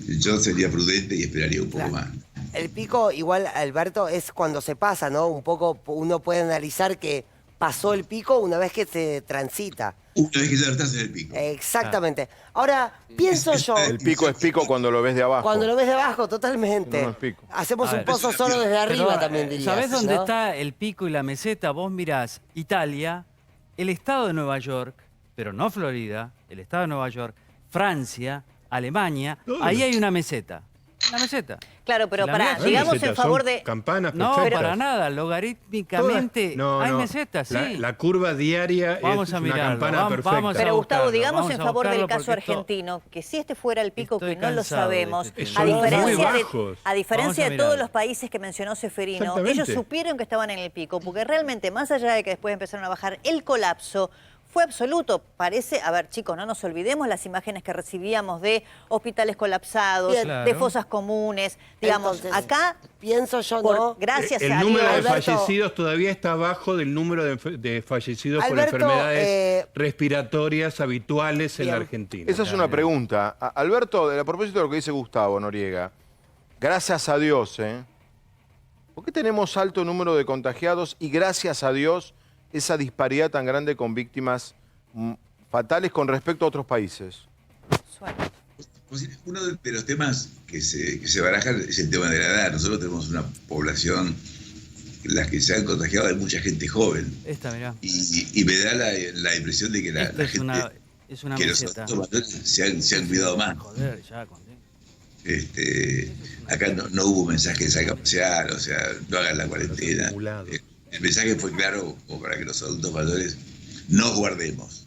yo sería prudente y esperaría un poco más. El pico, igual, Alberto, es cuando se pasa, ¿no? Un poco uno puede analizar que pasó el pico una vez que se transita. Una vez que ya estás en el pico. Exactamente. Ahora, pienso yo... El pico es pico cuando lo ves de abajo. Cuando lo ves de abajo, totalmente. No es pico. Hacemos un pozo solo desde arriba también, dirías. ¿Sabés dónde ¿no? está el pico y la meseta? Vos mirás Italia, el estado de Nueva York, pero no Florida, el estado de Nueva York, Francia, Alemania, ahí hay una meseta. Una meseta. Claro, pero La para, meseta. digamos en favor de... Campanas No, perfectas. para nada, logarítmicamente hay mesetas, sí. La curva diaria Vamos es a una mirarlo, campana perfecta. Pero Gustavo, digamos vamos en a favor del buscarlo caso porque esto- argentino, que si este fuera el pico, Estoy que no lo cansado de sabemos, este tema. a Son muy diferencia bajos. de todos mirarlo. los países que mencionó Ceferino, Exactamente. ellos supieron que estaban en el pico, porque realmente, más allá de que después empezaron a bajar, el colapso fue absoluto. Parece, a ver, chicos, no nos olvidemos las imágenes que recibíamos de hospitales colapsados, Bien. de Claro. fosas comunes. Digamos, Entonces, acá, pienso yo, por, ¿no? gracias El a número Dios, de Alberto- fallecidos todavía está abajo del número de fallecidos Alberto, por enfermedades respiratorias habituales en la bien. Argentina. Esa es una pregunta. Alberto, a propósito de lo que dice Gustavo Noriega, gracias a Dios, ¿por qué tenemos alto número de contagiados y gracias a Dios esa disparidad tan grande con víctimas fatales con respecto a otros países? Uno de los temas que se barajan es el tema de la edad. Nosotros tenemos una población, las que se han contagiado, hay mucha gente joven. Esta, mirá. Y me da la impresión de que la Esta es gente, es una que los meseta. adultos mayores se han cuidado más. Joder, ya, Acá no hubo mensaje de salga a pasear, o sea, no hagan la cuarentena. El mensaje fue claro como para que los adultos mayores nos guardemos.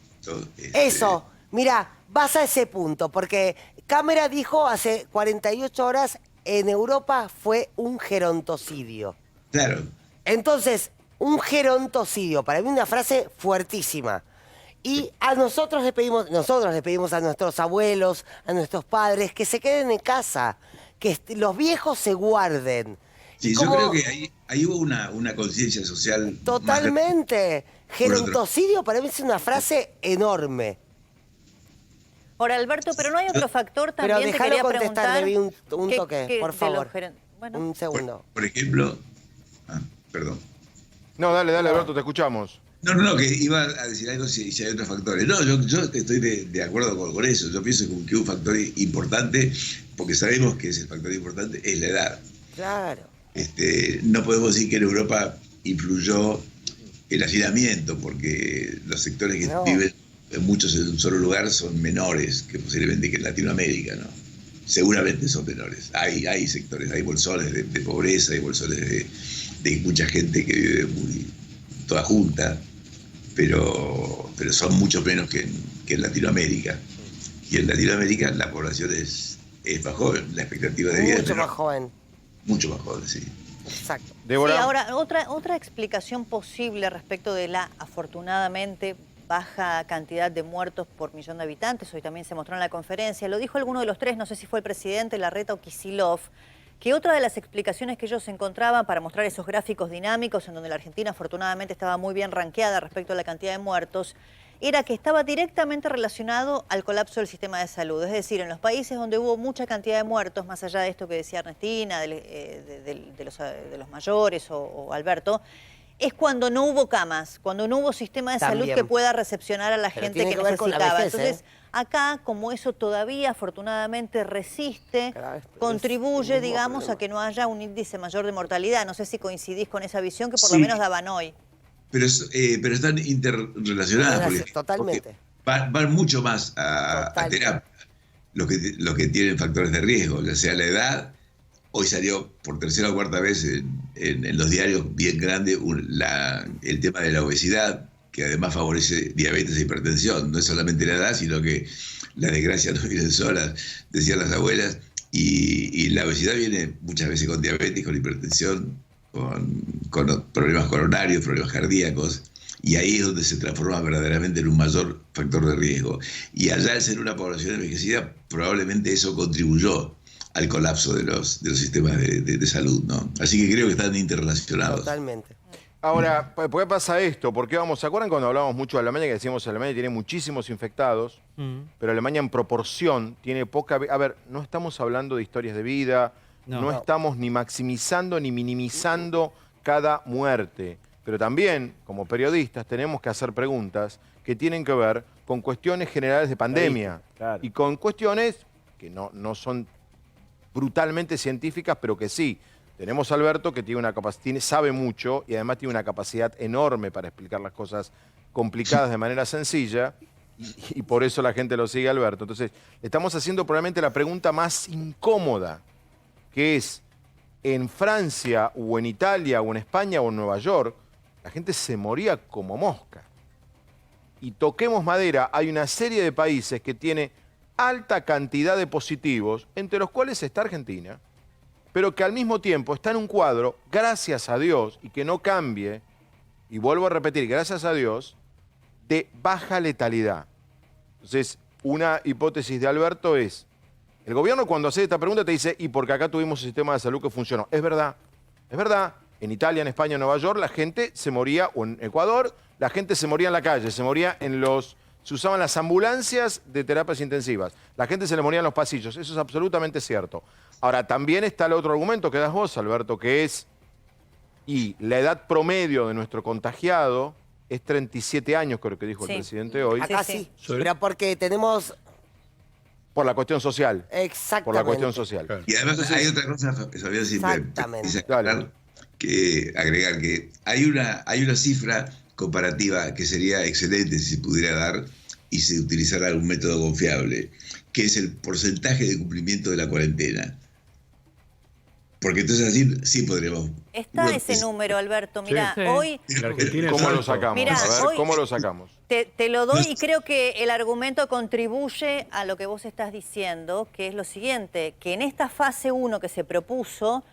Eso, mira, vas a ese punto, porque Cámara dijo hace 48 horas en Europa fue un gerontocidio. Claro. Entonces, un gerontocidio, para mí una frase fuertísima. Y a nosotros le pedimos a nuestros abuelos, a nuestros padres, que se queden en casa, que los viejos se guarden. Sí, yo creo que ahí hubo una conciencia social. Totalmente. Gerontocidio para mí es una frase enorme. Ahora, Alberto, pero no hay otro factor Pero también, te déjalo quería contestar, preguntar. Debbie, un ¿qué- toque, qué por de favor. los bueno. Un segundo. Por ejemplo. Perdón. No, dale, Alberto, te escuchamos. No, que iba a decir algo si hay otros factores. No, yo estoy de acuerdo con eso. Yo pienso que un factor importante, porque sabemos que ese factor importante es la edad. Claro. No podemos decir que en Europa influyó el hacinamiento, porque los sectores que viven muchos en un solo lugar son menores que posiblemente que en Latinoamérica, ¿no? Seguramente son menores. Hay sectores, hay bolsones de pobreza, hay bolsones de mucha gente que vive toda junta, pero son mucho menos que en Latinoamérica. Y en Latinoamérica la población es más joven, la expectativa de vida es Mucho menor. más joven. Mucho más joven, sí. Exacto. Sí, ahora, otra explicación posible respecto de la, afortunadamente, baja cantidad de muertos por millón de habitantes, hoy también se mostró en la conferencia, lo dijo alguno de los tres, no sé si fue el presidente Larreta o Kicillof, que otra de las explicaciones que ellos encontraban para mostrar esos gráficos dinámicos, en donde la Argentina afortunadamente estaba muy bien ranqueada respecto a la cantidad de muertos, era que estaba directamente relacionado al colapso del sistema de salud. Es decir, en los países donde hubo mucha cantidad de muertos, más allá de esto que decía Ernestina, de los mayores o Alberto, es cuando no hubo camas, cuando no hubo sistema de salud que pueda recepcionar a la gente que necesitaba. Entonces, acá, como eso todavía afortunadamente resiste, contribuye, digamos, a que no haya un índice mayor de mortalidad. No sé si coincidís con esa visión que por lo menos daban hoy. Pero están interrelacionadas. Totalmente. Van mucho más a terapia los que tienen factores de riesgo, ya sea la edad. Hoy salió por tercera o cuarta vez en los diarios bien grande el tema de la obesidad, que además favorece diabetes e hipertensión. No es solamente la edad, sino que las desgracias no vienen solas, decían las abuelas. Y la obesidad viene muchas veces con diabetes, con hipertensión, con problemas coronarios, problemas cardíacos, y ahí es donde se transforma verdaderamente en un mayor factor de riesgo. Y allá, al ser una población envejecida, probablemente eso contribuyó al colapso de los sistemas de salud, ¿no? Así que creo que están interrelacionados. Totalmente. Ahora, ¿por qué pasa esto? Porque ¿se acuerdan cuando hablábamos mucho de Alemania, que decíamos que Alemania tiene muchísimos infectados, pero Alemania en proporción tiene poca... A ver, no estamos hablando de historias de vida, no estamos ni maximizando ni minimizando cada muerte, pero también, como periodistas, tenemos que hacer preguntas que tienen que ver con cuestiones generales de pandemia. Claro. Y con cuestiones que no son brutalmente científicas, pero que sí. Tenemos a Alberto que tiene una capacidad, sabe mucho y además tiene una capacidad enorme para explicar las cosas complicadas de manera sencilla y por eso la gente lo sigue a Alberto. Entonces, estamos haciendo probablemente la pregunta más incómoda, que es, en Francia o en Italia o en España o en Nueva York, la gente se moría como mosca. Y toquemos madera, hay una serie de países que tiene alta cantidad de positivos, entre los cuales está Argentina, pero que al mismo tiempo está en un cuadro, gracias a Dios, y que no cambie, y vuelvo a repetir, gracias a Dios, de baja letalidad. Entonces, una hipótesis de Alberto es, el gobierno cuando hace esta pregunta te dice, y porque acá tuvimos un sistema de salud que funcionó. Es verdad, en Italia, en España, en Nueva York, la gente se moría, o en Ecuador, la gente se moría en la calle, se moría en los... Se usaban las ambulancias de terapias intensivas. La gente se le moría en los pasillos. Eso es absolutamente cierto. Ahora, también está el otro argumento que das vos, Alberto, que es... Y la edad promedio de nuestro contagiado es 37 años, creo que dijo el presidente hoy. Acá sí, pero porque tenemos... Por la cuestión social. Exactamente. Por la cuestión social. Claro. Y además hay otra cosa, Fabián, exactamente. Que agregar que hay una cifra comparativa que sería excelente si se pudiera dar y se utilizara algún método confiable, que es el porcentaje de cumplimiento de la cuarentena. Porque entonces así sí podríamos... Está ese número, Alberto. Mira, sí. Hoy... ¿Cómo lo sacamos? Mirá, a ver, hoy ¿cómo lo sacamos? Te lo doy y creo que el argumento contribuye a lo que vos estás diciendo, que es lo siguiente, que en esta fase 1 que se propuso,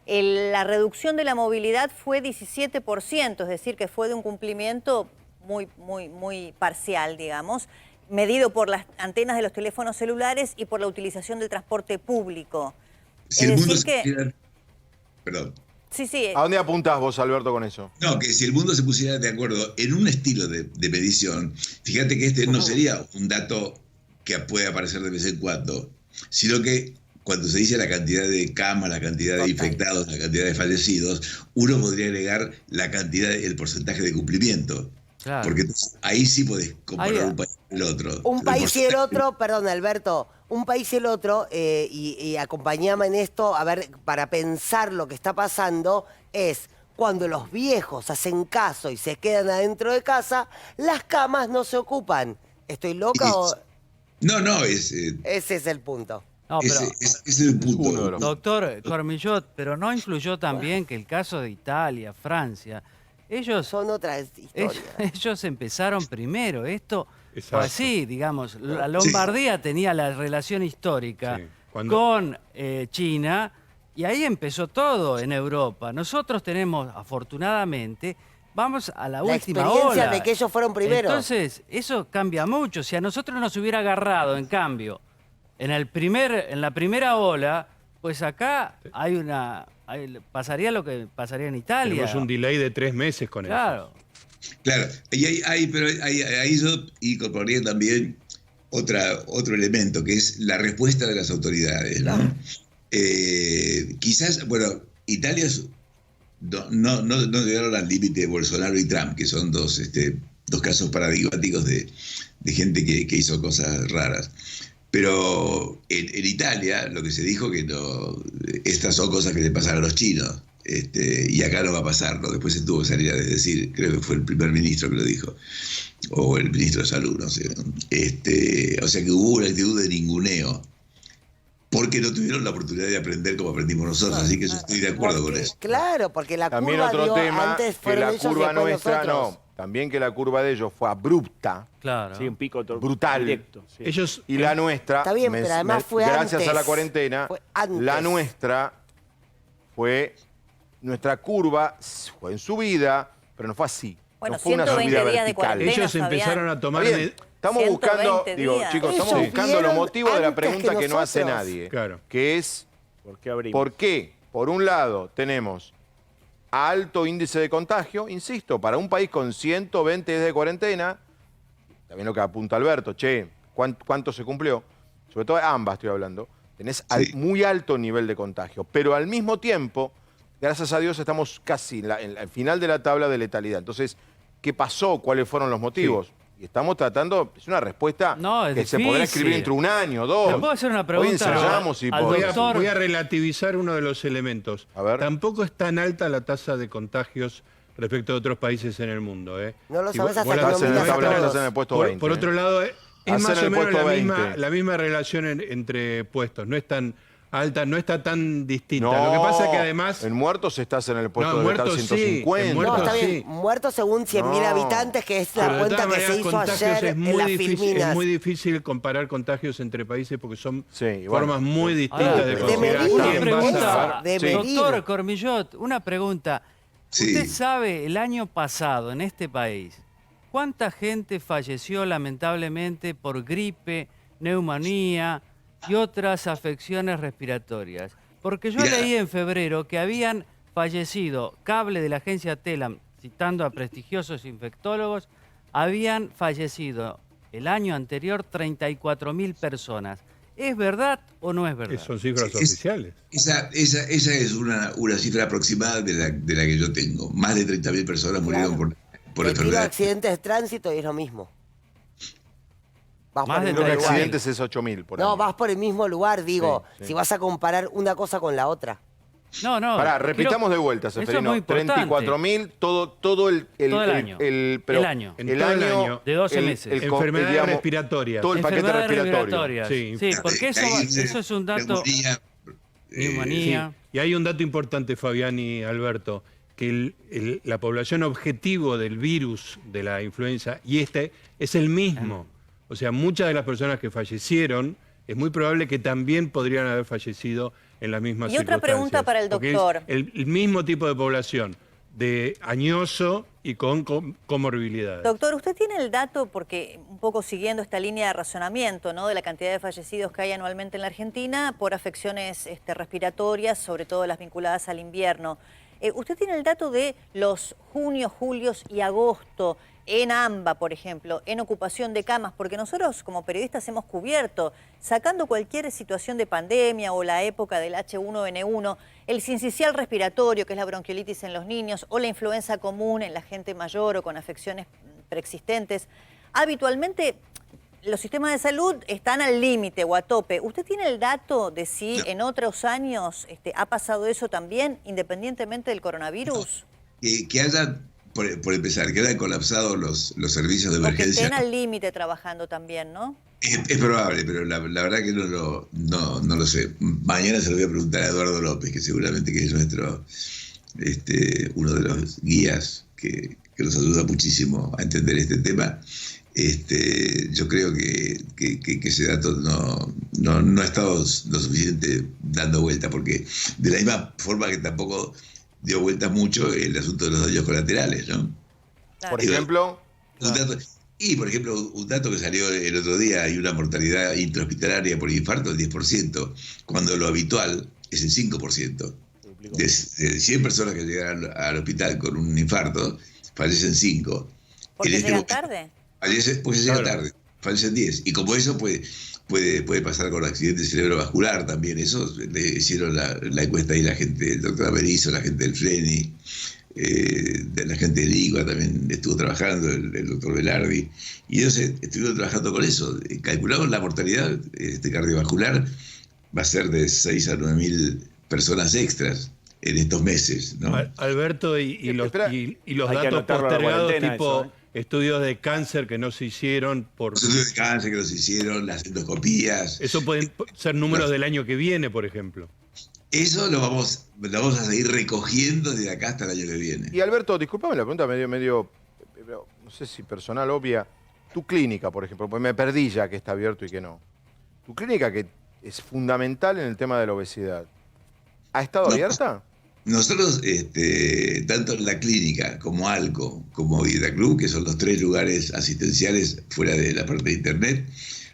la reducción de la movilidad fue 17%, es decir, que fue de un cumplimiento muy parcial, digamos, medido por las antenas de los teléfonos celulares y por la utilización del transporte público. Si el mundo Perdón. Sí. ¿A dónde apuntás vos, Alberto, con eso? No, que si el mundo se pusiera de acuerdo en un estilo de medición, fíjate que este no sería un dato que puede aparecer de vez en cuando, sino que cuando se dice la cantidad de camas, la cantidad de infectados, la cantidad de fallecidos, uno podría agregar la cantidad, el porcentaje de cumplimiento. Claro. Porque ahí sí podés comparar un país y el otro. Un país y el otro, perdón, Alberto, un país y el otro, y acompañame en esto, a ver, para pensar lo que está pasando, es cuando los viejos hacen caso y se quedan adentro de casa, las camas no se ocupan. ¿Estoy loca o...? No, ese es el punto. No, pero, ese es el punto. Doctor Cormillot, pero no incluyó también que el caso de Italia, Francia, ellos... Son otras historias. Ellos empezaron primero, esto fue así, digamos. La Lombardía tenía la relación histórica con China y ahí empezó todo en Europa. Nosotros tenemos, afortunadamente... Vamos a la última ola. experiencia de que ellos fueron primeros. Entonces, eso cambia mucho. Si a nosotros nos hubiera agarrado, en cambio, en la primera ola, pues acá pasaría lo que pasaría en Italia. Tenemos un delay de 3 meses con eso. Claro, pero ahí yo incorporaría también otro elemento, que es la respuesta de las autoridades, ¿no? Quizás, Italia no llegaron al límite de Bolsonaro y Trump, que son dos casos paradigmáticos de gente que hizo cosas raras. Pero en Italia lo que se dijo que estas son cosas que le pasan a los chinos, y acá no va a pasar, ¿no? Después se tuvo que salir a decir, creo que fue el primer ministro que lo dijo, o el ministro de Salud, no sé. O sea que hubo una actitud de ninguneo, porque no tuvieron la oportunidad de aprender como aprendimos nosotros, así que yo estoy de acuerdo con eso. Claro, porque la también curva otro tema, antes que fueron la ellos curva y después nuestra nosotros. también que la curva de ellos fue abrupta. Claro. Sí, un pico brutal. directo. Sí. Y la nuestra, Está bien, pero además fue gracias antes. a la cuarentena, la nuestra nuestra curva fue en subida, pero no fue así. Bueno, no fue una 120 subida días de vertical. cuarentena, Ellos empezaron a tomar... Estamos buscando, chicos, estamos buscando los motivos de la antes pregunta que no hace nosotros. nadie. Claro. Que es, ¿por qué abrimos? ¿por qué? Por un lado, tenemos alto índice de contagio, insisto, para un país con 120 días de cuarentena, también lo que apunta Alberto, ¿cuánto se cumplió? Sobre todo ambas estoy hablando, tenés muy alto nivel de contagio, pero al mismo tiempo gracias a Dios estamos casi en el final de la tabla de letalidad. Entonces, ¿qué pasó? ¿Cuáles fueron los motivos? Sí. Y estamos tratando, es una respuesta que se podrá escribir entre 1 año, 2. ¿Pero puedo hacer una pregunta? Hoy ensayamos y voy a relativizar uno de los elementos. A ver. Tampoco es tan alta la tasa de contagios respecto a otros países en el mundo. No lo sabes hasta que no en el puesto 20. Por otro lado, es más o menos la misma relación entre puestos. No es tan alta, no está tan distinta. No, lo que pasa es que además... En muertos estás en el puesto de estar 150. Sí, no, está bien. Muertos según 100.000 habitantes, que es la cuenta que se hizo ayer en las Filminas. Es muy difícil comparar contagios entre países porque son formas muy distintas de considerar. Una pregunta, doctor Cormillot, una pregunta. ¿Usted sabe el año pasado en este país cuánta gente falleció lamentablemente por gripe, neumonía y otras afecciones respiratorias? Porque yo leí en febrero que habían fallecido, cable de la agencia Telam, citando a prestigiosos infectólogos, habían fallecido el año anterior 34.000 personas. ¿Es verdad o no es verdad? Son cifras oficiales. Esa es una cifra aproximada de la que yo tengo. Más de 30.000 personas murieron por enfermedad. Accidentes de tránsito y es lo mismo. Más de 3 accidentes es 8.000 por ahí. No, vas por el mismo lugar, digo, si vas a comparar una cosa con la otra. No. Pará, repitamos de vuelta, Seferino. 34.000, todo el año. El año. El año de 12 meses. Enfermedades respiratorias. Todo el paquete respiratorio. Sí, porque eso es un dato... Neumonía. Y hay un dato importante, Fabián y Alberto, que la población objetivo del virus de la influenza, y este es el mismo. O sea, muchas de las personas que fallecieron, es muy probable que también podrían haber fallecido en las mismas circunstancias. Y otra pregunta para el doctor. El mismo tipo de población, de añoso y con comorbilidades. Doctor, usted tiene el dato, porque un poco siguiendo esta línea de razonamiento, ¿no?, de la cantidad de fallecidos que hay anualmente en la Argentina por afecciones respiratorias, sobre todo las vinculadas al invierno. ¿Usted tiene el dato de los junio, julio y agosto en AMBA, por ejemplo, en ocupación de camas? Porque nosotros como periodistas hemos cubierto, sacando cualquier situación de pandemia o la época del H1N1, el sincicial respiratorio, que es la bronquiolitis en los niños, o la influenza común en la gente mayor o con afecciones preexistentes. Habitualmente los sistemas de salud están al límite o a tope. ¿Usted tiene el dato de si en otros años ha pasado eso también, independientemente del coronavirus? Que haya, por empezar, que hayan colapsado los servicios de emergencia. O que estén al límite trabajando también, ¿no? Es probable, pero la verdad que no lo sé. Mañana se lo voy a preguntar a Eduardo López, que seguramente que es nuestro uno de los guías que nos ayuda muchísimo a entender este tema. Yo creo que ese dato no ha estado lo suficiente dando vuelta, porque de la misma forma que tampoco dio vuelta mucho el asunto de los daños colaterales, ¿no? Por ejemplo... un dato que salió el otro día, hay una mortalidad intrahospitalaria por infarto del 10%, cuando lo habitual es el 5%. De 100 personas que llegan al hospital con un infarto, fallecen 5. ¿Por qué llegan tarde? Porque se llega tarde, fallecen 10. Y como eso puede pasar con accidente cerebrovascular también. Eso le hicieron la encuesta ahí la gente, el doctor Averizo, la gente del FRENI, la gente del IGUA también estuvo trabajando, el doctor Velardi. Y ellos estuvieron trabajando con eso. Calculamos la mortalidad cardiovascular va a ser de 6 a 9 mil personas extras en estos meses, ¿no? Alberto, y los datos postergados tipo... Estudios de cáncer que no se hicieron por... Estudios de cáncer que no se hicieron, las endoscopías. Eso pueden ser números del año que viene, por ejemplo. Eso lo vamos a seguir recogiendo desde acá hasta el año que viene. Y Alberto, discúlpame la pregunta medio, no sé si personal, obvia. Tu clínica, por ejemplo, pues me perdí ya que está abierto y que no. Tu clínica, que es fundamental en el tema de la obesidad, ¿ha estado abierta? Nosotros, tanto en la clínica como ALCO, como Vida Club, que son los 3 lugares asistenciales fuera de la parte de internet,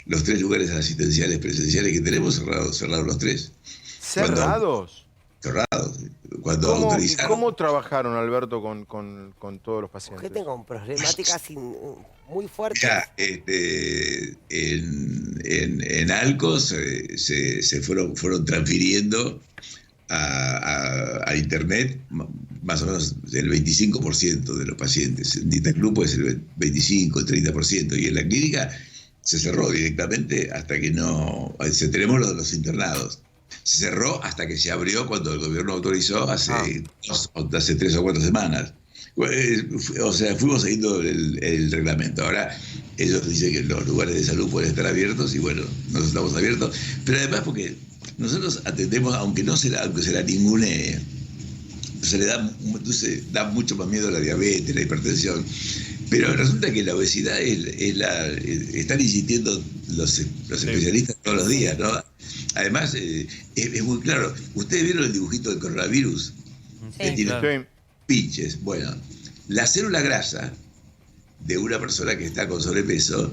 los 3 lugares asistenciales presenciales que tenemos, cerrados los 3. ¿Cerrados? Cerrados. Cuando autorizaron. ¿Cómo trabajaron, Alberto, con todos los pacientes? Porque tengo problemáticas muy fuertes. Ya, en ALCO se fueron transfiriendo a Internet, más o menos el 25% de los pacientes. En Ditaclub puede ser el 25, el 30%, y en la clínica se cerró directamente hasta que no... Tenemos los internados. Se cerró hasta que se abrió cuando el gobierno autorizó hace 3 o 4 semanas. O sea, fuimos siguiendo el reglamento. Ahora ellos dicen que los lugares de salud pueden estar abiertos y bueno, nosotros estamos abiertos. Pero además porque nosotros atendemos, aunque se la ningune, se le da mucho más miedo a la diabetes, la hipertensión. Pero resulta que la obesidad están insistiendo los especialistas todos los días, ¿no? Además, es muy claro. ¿Ustedes vieron el dibujito del coronavirus? Sí. Tiene pinches. Bueno, la célula grasa de una persona que está con sobrepeso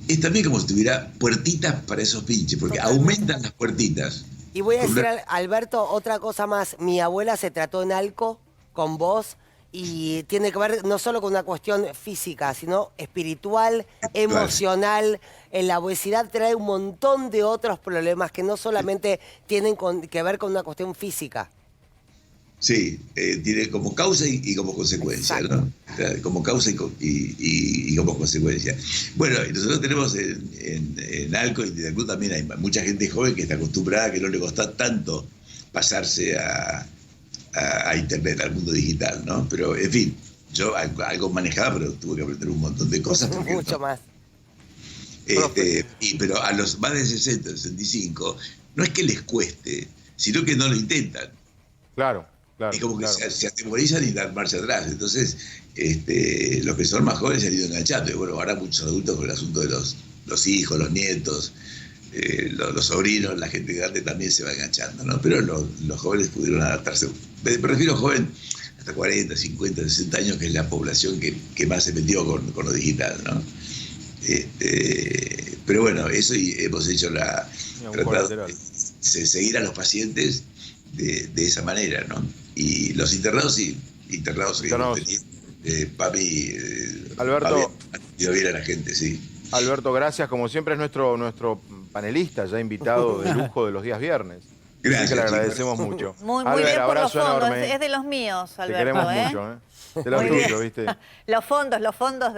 es también como si tuviera puertitas para esos pinches, porque aumentan las puertitas. Y voy a decir, Alberto, otra cosa más. Mi abuela se trató en Alco con vos y tiene que ver no solo con una cuestión física, sino espiritual, emocional. En la obesidad trae un montón de otros problemas que no solamente tienen que ver con una cuestión física. Sí, tiene como causa y como consecuencia, ¿no? Como causa y como consecuencia. Bueno, y nosotros tenemos en Alco y en Ditaclub también hay mucha gente joven que está acostumbrada, que no le cuesta tanto pasarse a Internet, al mundo digital, ¿no? Pero, en fin, yo algo manejaba, pero tuve que aprender un montón de cosas. Mucho más. Pero a los más de 60, 65, no es que les cueste, sino que no lo intentan. Claro. Es como que se atemorizan y dan marcha atrás. Entonces, los que son más jóvenes se han ido enganchando. Y bueno, ahora muchos adultos con el asunto de los hijos, los nietos, los sobrinos, la gente grande también se va enganchando, ¿no? Pero los jóvenes pudieron adaptarse. Me refiero a joven hasta 40, 50, 60 años, que es la población que más se metió con lo digital, ¿no? Pero bueno, eso y hemos hecho tratado de seguir a los pacientes de esa manera, ¿no? Y los internados, sí, internados. Papi, Alberto, ha ido bien a la gente, sí. Alberto, gracias. Como siempre es nuestro panelista, ya invitado de lujo de los días viernes. Gracias. Así que le agradecemos mucho. Muy Albert, bien por los abrazo fondos. enorme. Es de los míos, Alberto. Te queremos mucho, ¿eh? De los tuyos, ¿viste? Los fondos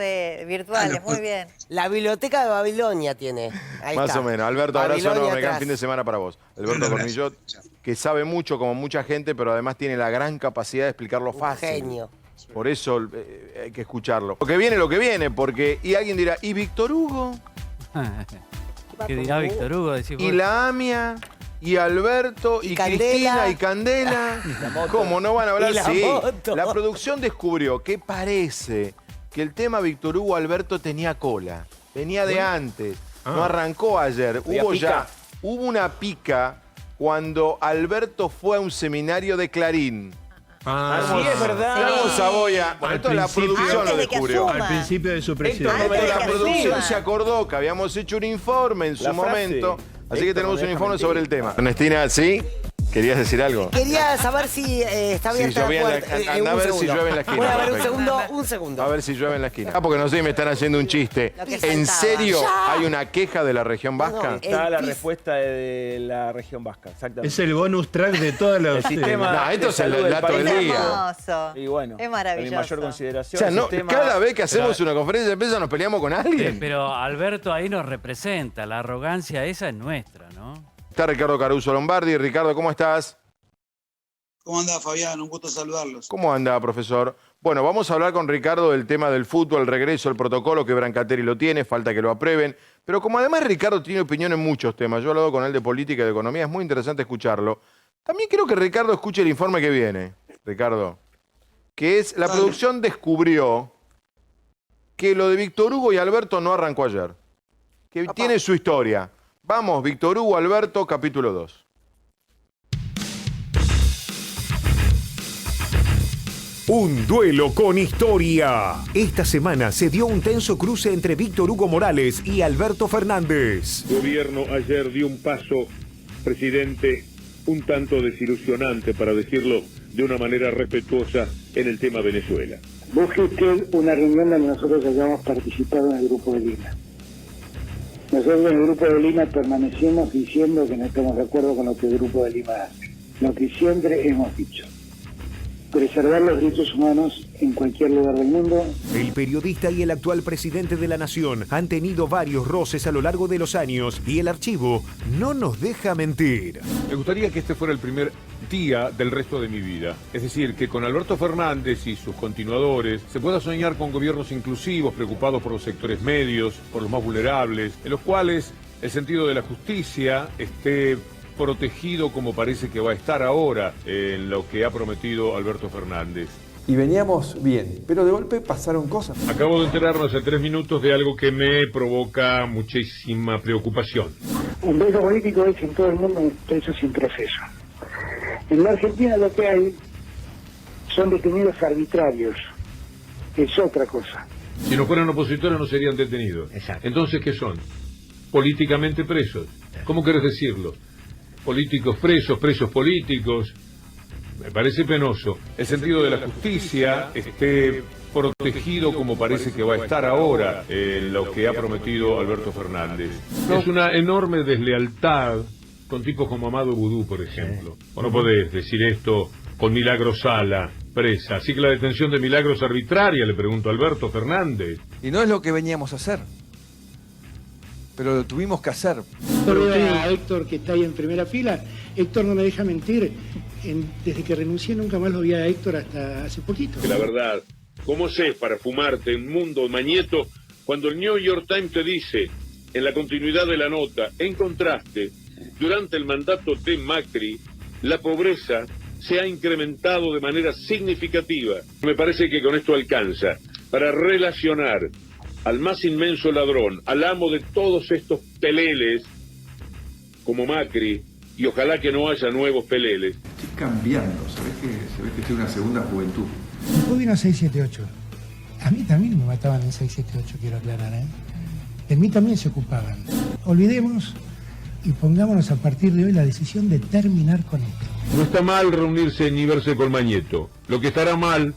virtuales, muy bien. La biblioteca de Babilonia tiene. Ahí Más está. o menos. Alberto, abrazo Babilonia enorme. Gran atrás. fin de semana para vos. Alberto Cornillot, que sabe mucho como mucha gente, pero además tiene la gran capacidad de explicarlo fácil. Genio. Por eso hay que escucharlo. Lo que viene, porque... Y alguien dirá, ¿y Víctor Hugo? ¿Qué dirá Víctor Hugo? ¿Y la AMIA? ¿Y Alberto? ¿Y Cristina? ¿Y Candela? ¿Cómo no van a hablar? Sí. La producción descubrió que parece que el tema Víctor Hugo Alberto tenía cola. Venía de antes. No arrancó ayer. Hubo una pica cuando Alberto fue a un seminario de Clarín. Sí, es verdad. Vamos a Boya. Bueno, esto la producción lo descubrió. Al principio de su presidencia. La producción se acordó que habíamos hecho un informe en su momento. Así que tenemos un informe sobre el tema. Ernestina, ¿sí? ¿Querías decir algo? Quería saber si está abierta la puerta. Anda a ver si llueve en la esquina. Voy a ver Perfecto. un segundo. A ver si llueve en la esquina. Porque no sé, me están haciendo un chiste. ¿En serio hay una queja de la región vasca? Está la respuesta de la región vasca, exactamente. Es el bonus track de todos los... El sistema No, esto de es el salud del dato país. del día. Hermoso. Y bueno, Es maravilloso. mi mayor consideración. O sea, el no, sistema- cada vez que hacemos una conferencia de prensa nos peleamos con alguien. Pero Alberto ahí nos representa. La arrogancia esa es nuestra, ¿no? Está Ricardo Caruso Lombardi. Ricardo, ¿cómo estás? ¿Cómo anda, Fabián? Un gusto saludarlos. ¿Cómo anda, profesor? Bueno, vamos a hablar con Ricardo del tema del fútbol, el regreso, el protocolo, que Brancateri lo tiene, falta que lo aprueben. Pero como además Ricardo tiene opinión en muchos temas, yo he hablado con él de política y de economía, es muy interesante escucharlo. También quiero que Ricardo escuche el informe que viene, Ricardo, que es, la producción descubrió que lo de Víctor Hugo y Alberto no arrancó ayer, que tiene su historia. Vamos, Víctor Hugo, Alberto, capítulo 2. Un duelo con historia. Esta semana se dio un tenso cruce entre Víctor Hugo Morales y Alberto Fernández. El gobierno ayer dio un paso, presidente, un tanto desilusionante, para decirlo de una manera respetuosa, en el tema Venezuela. Busque usted una reunión donde nosotros hayamos participado en el Grupo de Lima. Nosotros en el Grupo de Lima permanecimos diciendo que no estamos de acuerdo con lo que el Grupo de Lima hace. lo que siempre hemos dicho: preservar los derechos humanos en cualquier lugar del mundo. El periodista y el actual presidente de la Nación han tenido varios roces a lo largo de los años y el archivo no nos deja mentir. Me gustaría que este fuera el primer día del resto de mi vida. Es decir, que con Alberto Fernández y sus continuadores se pueda soñar con gobiernos inclusivos, preocupados por los sectores medios, por los más vulnerables, en los cuales el sentido de la justicia esté protegido como parece que va a estar ahora en lo que ha prometido Alberto Fernández. Y veníamos bien, pero de golpe pasaron cosas. Acabo de enterarnos hace 3 minutos de algo que me provoca muchísima preocupación. Un preso político es en todo el mundo un preso sin proceso. En la Argentina lo que hay son detenidos arbitrarios, que es otra cosa. Si no fueran opositores no serían detenidos. Exacto. Entonces, ¿qué son? Políticamente presos. ¿Cómo querés decirlo? Políticos presos, presos políticos. Me parece penoso. El sentido de la justicia esté protegido como parece que va a estar ahora en lo que ha prometido Alberto Fernández. Es una enorme deslealtad con tipos como Amado Vudú, por ejemplo. O no podés decir esto con Milagros Sala, presa. Así que la detención de Milagros arbitraria, le pregunto a Alberto Fernández. Y no es lo que veníamos a hacer, pero lo tuvimos que hacer. A Héctor, que está ahí en primera fila. Héctor no me deja mentir. Desde que renuncié nunca más lo vi a Héctor hasta hace poquito. Que la verdad, ¿cómo sé para fumarte en mundo Mañeto cuando el New York Times te dice, en la continuidad de la nota, en contraste, durante el mandato de Macri, la pobreza se ha incrementado de manera significativa? Me parece que con esto alcanza para relacionar al más inmenso ladrón, al amo de todos estos peleles, como Macri, y ojalá que no haya nuevos peleles. Estoy cambiando, se ve que estoy en una segunda juventud. Después vino 678. A mí también me mataban en 678, quiero aclarar, ¿eh? De mí también se ocupaban. Olvidemos y pongámonos a partir de hoy la decisión de terminar con esto. No está mal reunirse ni verse con Mañeto. Lo que estará mal,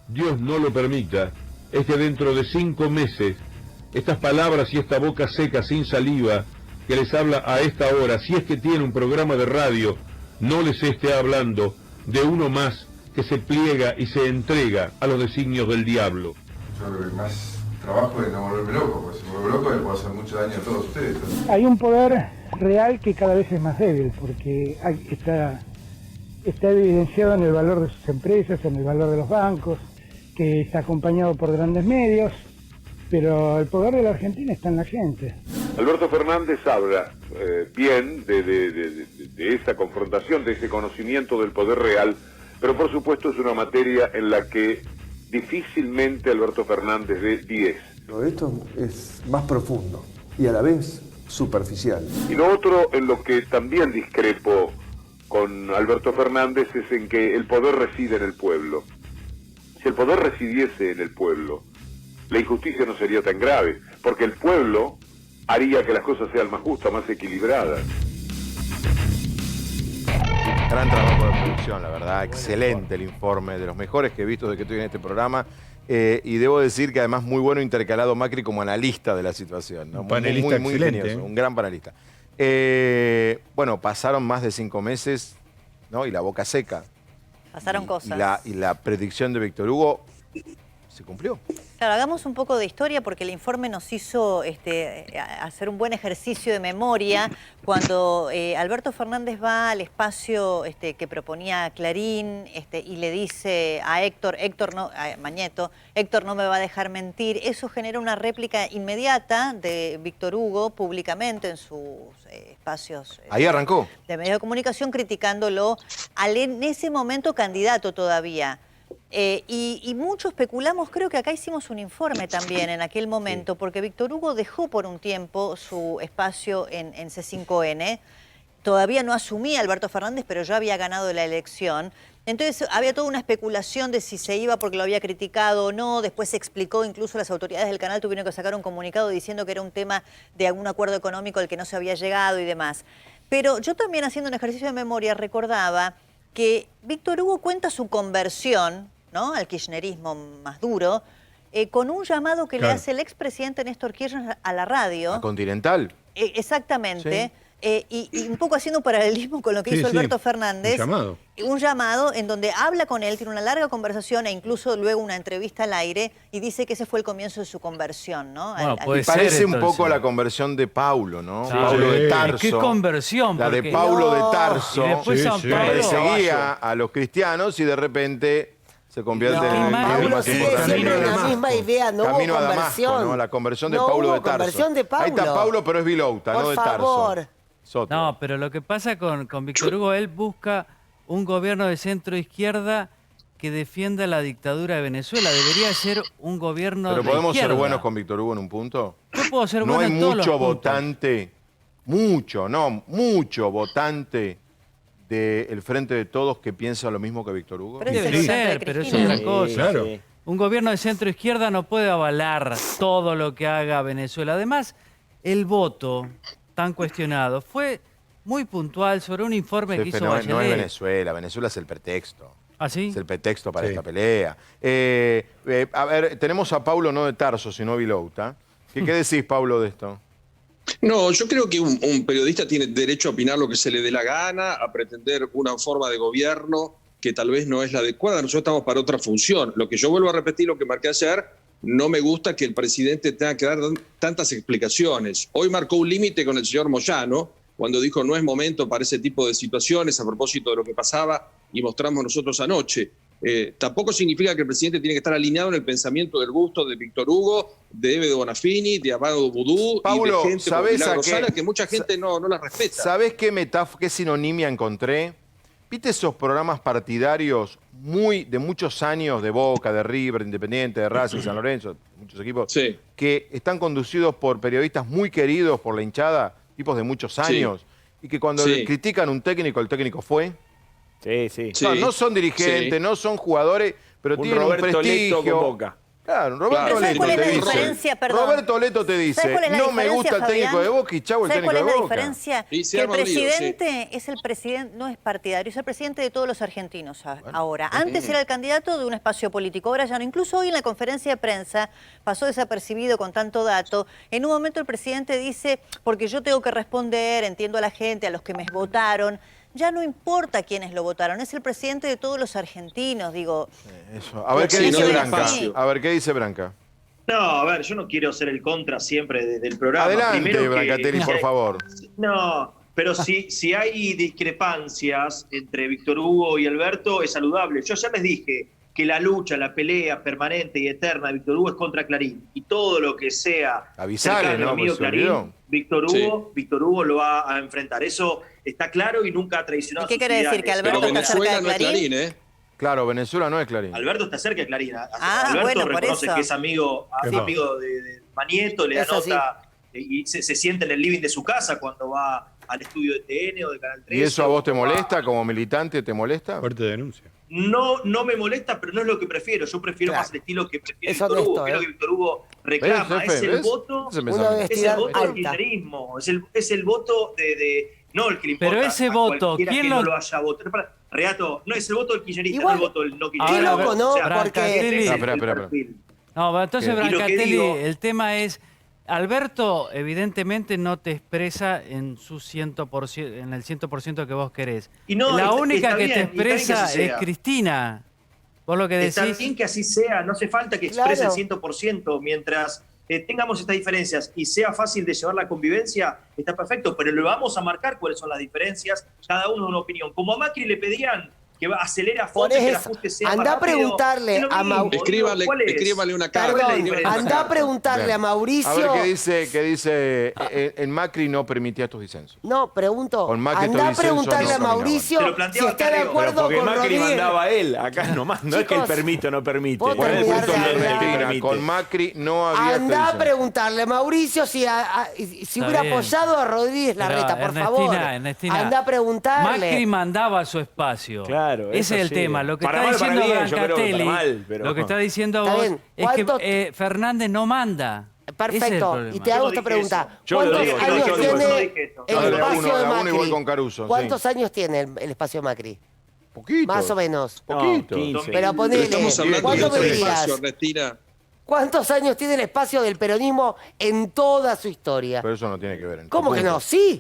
Dios no lo permita, es que dentro de 5 meses, estas palabras y esta boca seca sin saliva que les habla a esta hora, si es que tiene un programa de radio, no les esté hablando de uno más que se pliega y se entrega a los designios del diablo. Yo creo que más trabajo es no volverme loco, porque si me vuelvo loco le puedo hacer mucho daño a todos ustedes. Hay un poder real que cada vez es más débil, porque está evidenciado en el valor de sus empresas, en el valor de los bancos, que está acompañado por grandes medios, pero el poder de la Argentina está en la gente. Alberto Fernández habla bien de esa confrontación, de ese conocimiento del poder real, pero por supuesto es una materia en la que difícilmente Alberto Fernández dé 10. Esto es más profundo y a la vez superficial. Y lo otro en lo que también discrepo con Alberto Fernández es en que el poder reside en el pueblo. Si el poder residiese en el pueblo, la injusticia no sería tan grave, porque el pueblo haría que las cosas sean más justas, más equilibradas. Gran trabajo de producción, la verdad. Excelente el informe, de los mejores que he visto desde que estoy en este programa. Y debo decir que además muy bueno intercalado Macri como analista de la situación, ¿no? Un panelista muy excelente, ingenioso, un gran panelista. Bueno, pasaron más de 5 meses, ¿no? Y la boca seca. Pasaron cosas. Y la predicción de Víctor Hugo se cumplió. Claro, hagamos un poco de historia porque el informe nos hizo hacer un buen ejercicio de memoria. Cuando Alberto Fernández va al espacio que proponía Clarín y le dice a Mañeto, Héctor no me va a dejar mentir, eso genera una réplica inmediata de Víctor Hugo públicamente en sus espacios Ahí arrancó. de medios de comunicación, criticándolo en ese momento candidato todavía. Y mucho especulamos, creo que acá hicimos un informe también en aquel momento, porque Víctor Hugo dejó por un tiempo su espacio en C5N, todavía no asumía Alberto Fernández, pero ya había ganado la elección. Entonces había toda una especulación de si se iba porque lo había criticado o no, después se explicó, incluso las autoridades del canal tuvieron que sacar un comunicado diciendo que era un tema de algún acuerdo económico al que no se había llegado y demás. Pero yo también, haciendo un ejercicio de memoria, recordaba que Víctor Hugo cuenta su conversión, ¿no?, al kirchnerismo más duro, con un llamado que le hace el expresidente Néstor Kirchner a la radio. A Continental. Exactamente. y un poco haciendo paralelismo con lo que hizo Alberto Fernández. Un llamado en donde habla con él, tiene una larga conversación e incluso luego una entrevista al aire y dice que ese fue el comienzo de su conversión, ¿no? Bueno, parece un poco a la conversión de Paulo, ¿no? Sí. Paulo de Tarso. ¿Qué conversión? La de Paulo de Tarso. Y después San Pablo perseguía a los cristianos y de repente se convierte en el líder más importante. La misma idea, no Camino hubo a Damasco, conversión. ¿no? La conversión de Paulo de Tarso. Conversión de Paulo. Ahí está Paulo, pero es Vilouta, no de Tarso. Por favor. Soto. No, pero lo que pasa con Víctor Hugo, él busca un gobierno de centro-izquierda que defienda la dictadura de Venezuela. Debería ser un gobierno de izquierda. ¿Pero podemos ser buenos con Víctor Hugo en un punto? Yo puedo ser bueno en todos los puntos. Mucho votante del Frente de Todos que piensa lo mismo que Víctor Hugo. Debe ser, pero es otra cosa. Claro. Un gobierno de centro-izquierda no puede avalar todo lo que haga Venezuela. Además, el voto tan cuestionado fue muy puntual sobre un informe que hizo Bachelet. No es Venezuela, Venezuela es el pretexto. ¿Ah, sí? Es el pretexto para esta pelea. A ver, tenemos a Paulo no de Tarso, sino Vilouta. ¿Qué decís, Paulo, de esto? No, yo creo que un periodista tiene derecho a opinar lo que se le dé la gana, a pretender una forma de gobierno que tal vez no es la adecuada. Nosotros estamos para otra función. Lo que yo vuelvo a repetir, lo que marqué ayer, no me gusta que el presidente tenga que dar tantas explicaciones. Hoy marcó un límite con el señor Moyano, cuando dijo no es momento para ese tipo de situaciones a propósito de lo que pasaba y mostramos nosotros anoche. Tampoco significa que el presidente tiene que estar alineado en el pensamiento del gusto de Víctor Hugo, de Eve de Bonafini, de Amado Vudú y de gente como Pilar Rosales, que mucha gente no la respeta. ¿Sabés qué sinonimia encontré? ¿Viste esos programas partidarios de muchos años de Boca, de River, de Independiente, de Racing, San Lorenzo, muchos equipos, que están conducidos por periodistas muy queridos por la hinchada, tipos de muchos años, y que cuando critican un técnico, el técnico fue? No son dirigentes, no son jugadores, pero tienen Roberto un prestigio. Leto con Boca. Claro, Roberto Leto te dice, no me gusta el técnico de Boca y chau el técnico de Boca. ¿Sabes cuál es la diferencia? Que el presidente es el presidente, no es partidario, es el presidente de todos los argentinos ahora. Antes era el candidato de un espacio político, ahora ya no. Incluso hoy en la conferencia de prensa pasó desapercibido con tanto dato. En un momento el presidente dice, porque yo tengo que responder, entiendo a la gente, a los que me votaron. Ya no importa quiénes lo votaron, es el presidente de todos los argentinos, digo. Eso. A ver qué dice Branca. A ver qué dice Branca. No, a ver, yo no quiero ser el contra siempre del programa. Adelante, Brancatelli, por favor. No, pero si hay discrepancias entre Víctor Hugo y Alberto, es saludable. Yo ya les dije que la lucha, la pelea permanente y eterna de Víctor Hugo es contra Clarín. Y todo lo que sea cercano al amigo Clarín, Víctor Hugo lo va a enfrentar. Eso está claro y nunca ha traicionado. ¿Y qué quiere decir? ¿Que Alberto está cerca de Clarín? Claro, Venezuela no es Clarín. Alberto está cerca de Clarín. Alberto reconoce que es amigo de Manieto, le da nota y se siente en el living de su casa cuando va al estudio de TN o de Canal 3. ¿Y eso a vos te molesta? ¿Como militante te molesta? Fuerte denuncia. No me molesta, pero no es lo que prefiero. Yo prefiero más el estilo que prefiere Víctor Hugo. Es lo que Víctor Hugo reclama. Es el voto del kirchnerismo. Es el voto de no el que le importa. Pero ese voto, ¿quién no lo haya votado? Reato, no es el voto del kirchnerista, no es el voto del no kirchnerista. Qué loco, ¿no? Porque no, entonces Brancatelli, el tema es, Alberto evidentemente no te expresa en su 100%, en el 100% que vos querés. Y no, la única que bien, te expresa es Cristina. Vos lo que decís. Está bien que así sea, no hace falta que exprese el 100%, mientras tengamos estas diferencias y sea fácil de llevar la convivencia, está perfecto, pero le vamos a marcar cuáles son las diferencias, cada uno una opinión. Como a Macri le pedían que acelera fotos, que el ajuste sea más rápido. Anda a preguntarle a Mauricio. Escríbale una carta. Anda a preguntarle a Mauricio. A ver qué dice en Macri no permitía estos disensos. No, pregunto. Con Macri anda a preguntarle a Mauricio si está de acuerdo con Macri Rodríguez. mandaba a él, acá nomás. No es que él permite o no permite. Con Macri no había. Anda a preguntarle a Mauricio si hubiera apoyado a Rodríguez Larreta, por favor. Anda a preguntarle. Macri mandaba a su espacio. Claro. Ese es el tema. Lo que está diciendo Brancatelli, lo que está diciendo vos es que Fernández no manda. Perfecto. Y te hago esta pregunta. ¿Cuántos años tiene el espacio de Macri? ¿Cuántos años tiene el espacio de Macri? Poquito. Más o menos. Poquito. Pero ponele. Estamos hablando ¿Cuánto de me otro dirías? espacio, Ernestina. ¿Cuántos años tiene el espacio del peronismo en toda su historia? Pero eso no tiene que ver. ¿Cómo que no? Sí.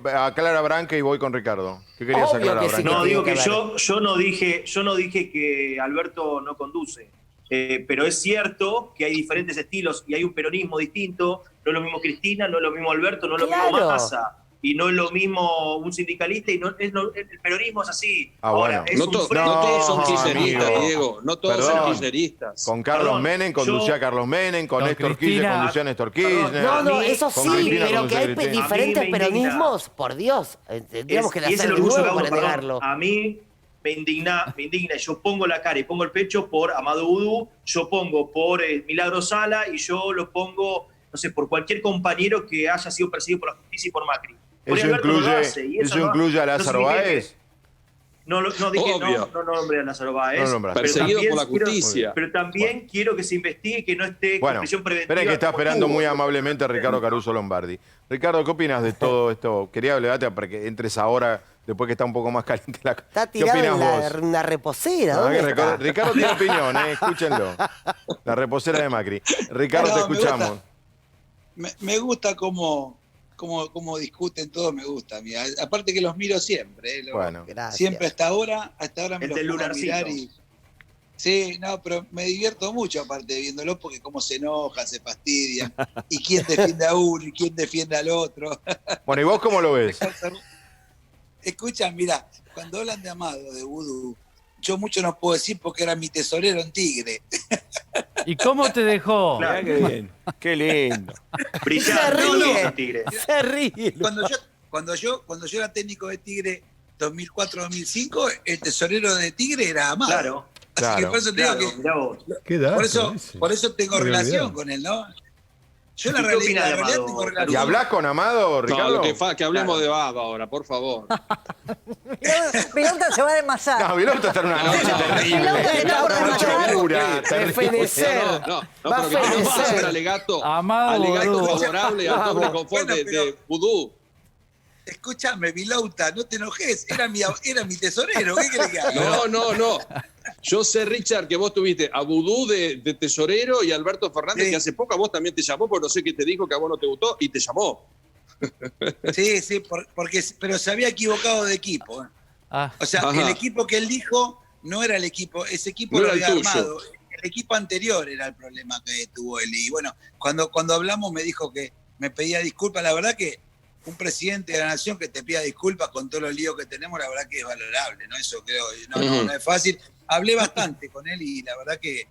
Aclara Branca y voy con Ricardo. ¿Qué querías aclarar, Branca? No, digo que yo no dije que Alberto no conduce. Pero es cierto que hay diferentes estilos y hay un peronismo distinto. No es lo mismo Cristina, no es lo mismo Alberto, no es lo mismo Massa. Y no es lo mismo un sindicalista, y el peronismo es así. Ahora, es no todos son kirchneristas, Diego. No todos son kirchneristas. Con Carlos Menem conducía Carlos Menem, con Néstor Kirchner conducía Néstor Kirchner. No, eso sí, pero que hay diferentes peronismos, por Dios. Tendríamos que nacer de nuevo para negarlo. A mí me indigna, yo pongo la cara y pongo el pecho por Amado Vudú, yo pongo por Milagro Sala y yo lo pongo, no sé, por cualquier compañero que haya sido perseguido por la justicia y por Macri. ¿Eso incluye a Lázaro Báez? No nombré a Lázaro Báez. Perseguido por la justicia. Pero también quiero que se investigue que no esté con prisión preventiva. Espera que está esperando muy amablemente a Ricardo Caruso Lombardi. Ricardo, ¿qué opinas de todo esto? Quería hablarte para que entres ahora, después que está un poco más caliente la cosa. Está tirado en una reposera. Ricardo tiene opinión, escúchenlo. La reposera de Macri. Ricardo, te escuchamos. Me gusta cómo discuten todos, me gusta. Mira, aparte que los miro siempre. Bueno, siempre hasta ahora me los pongo a mirar y... Sí, pero me divierto mucho aparte viéndolo porque cómo se enojan, se fastidian. Y quién defiende a uno y quién defiende al otro. Bueno, ¿y vos cómo lo ves? Escuchan, mira, cuando hablan de Amado, de Vudú, yo mucho no puedo decir porque era mi tesorero en Tigre. ¿Y cómo te dejó? Mirá qué bien, qué lindo. Brillante, Tigre. Se ríe. Cuando yo era técnico de Tigre 2004-2005, el tesorero de Tigre era Amado. Claro. Así que por eso te digo que por eso tengo relación con él, ¿no? Yo la realidad tengo relación. ¿Y hablás con Amado, Ricardo? No, que hablemos de Baba ahora, por favor. Vilauta se va a desmayar. No, Vilauta está en una noche terrible. Una noche oscura. Va a fenecer. El alegato favorable al doble confort de Vudú. Escúchame, Vilauta, no te enojes. Era mi tesorero. ¿Qué querés que haga? No. Yo sé, Richard, que vos tuviste a Vudú de tesorero y a Alberto Fernández, que hace poco a vos también te llamó, porque no sé qué te dijo que a vos no te gustó, y te llamó. Sí, pero se había equivocado de equipo. O sea, el equipo que él dijo no era el equipo, ese equipo no lo había armado. El equipo anterior era el problema que tuvo él. Y bueno, cuando hablamos me dijo que me pedía disculpas. La verdad que un presidente de la nación que te pida disculpas con todos los líos que tenemos, la verdad que es valorable, ¿no? Eso creo, no es fácil. Hablé bastante con él y la verdad que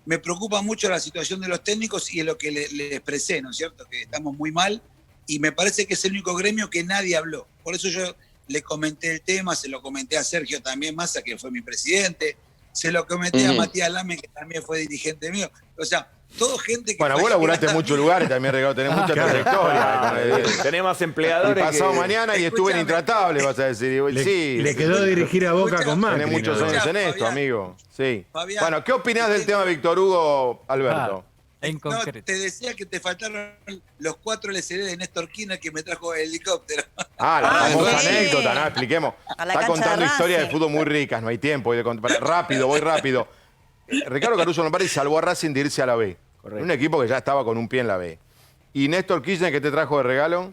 me preocupa mucho la situación de los técnicos y es lo que le expresé, ¿no es cierto? Que estamos muy mal y me parece que es el único gremio que nadie habló. Por eso yo le comenté el tema, se lo comenté a Sergio también Massa, que fue mi presidente, se lo comenté a Matías Lame, que también fue dirigente mío. O sea, todo gente que... Bueno, vos laburaste en muchos lugares también, Ricardo, tenés mucha trayectoria. Tenés más empleadores. Pasado mañana y estuve en Intratable, vas a decir. Le quedó dirigir a Boca con Macri. Tenés muchos años en esto, amigo. Sí. Bueno, ¿qué opinás del tema Víctor Hugo, Alberto? No, te decía que te faltaron los 4 LCD de Néstor Kirchner que me trajo el helicóptero. La famosa anécdota, no, expliquemos. Está contando historias de fútbol muy ricas, no hay tiempo. Voy rápido. Ricardo Caruso Lombardi salvó a Racing de irse a la B. Correcto. Un equipo que ya estaba con un pie en la B. ¿Y Néstor Kirchner qué te trajo de regalo?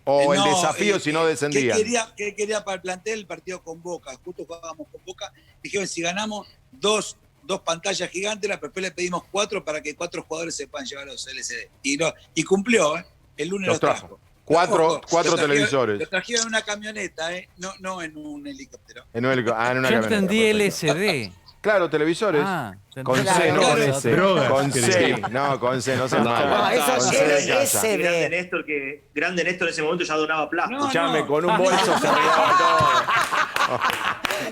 ¿O el desafío si no descendían? ¿Qué quería para el plantel? El partido con Boca. Justo jugábamos con Boca. Dijeron, si ganamos dos pantallas gigantes, después le pedimos 4 para que 4 jugadores se puedan llevar los LCD. Y cumplió, el lunes los trajo. 4 televisores. Lo trajeron en una camioneta, no en un helicóptero. En una camioneta. Yo entendí LCD. Claro, televisores. Con C, no con S. Con C, no, con C, no se mal. Eso es LSD. Grande Néstor en ese momento ya donaba plata. Escuchame, con un bolso se arreglaba todo.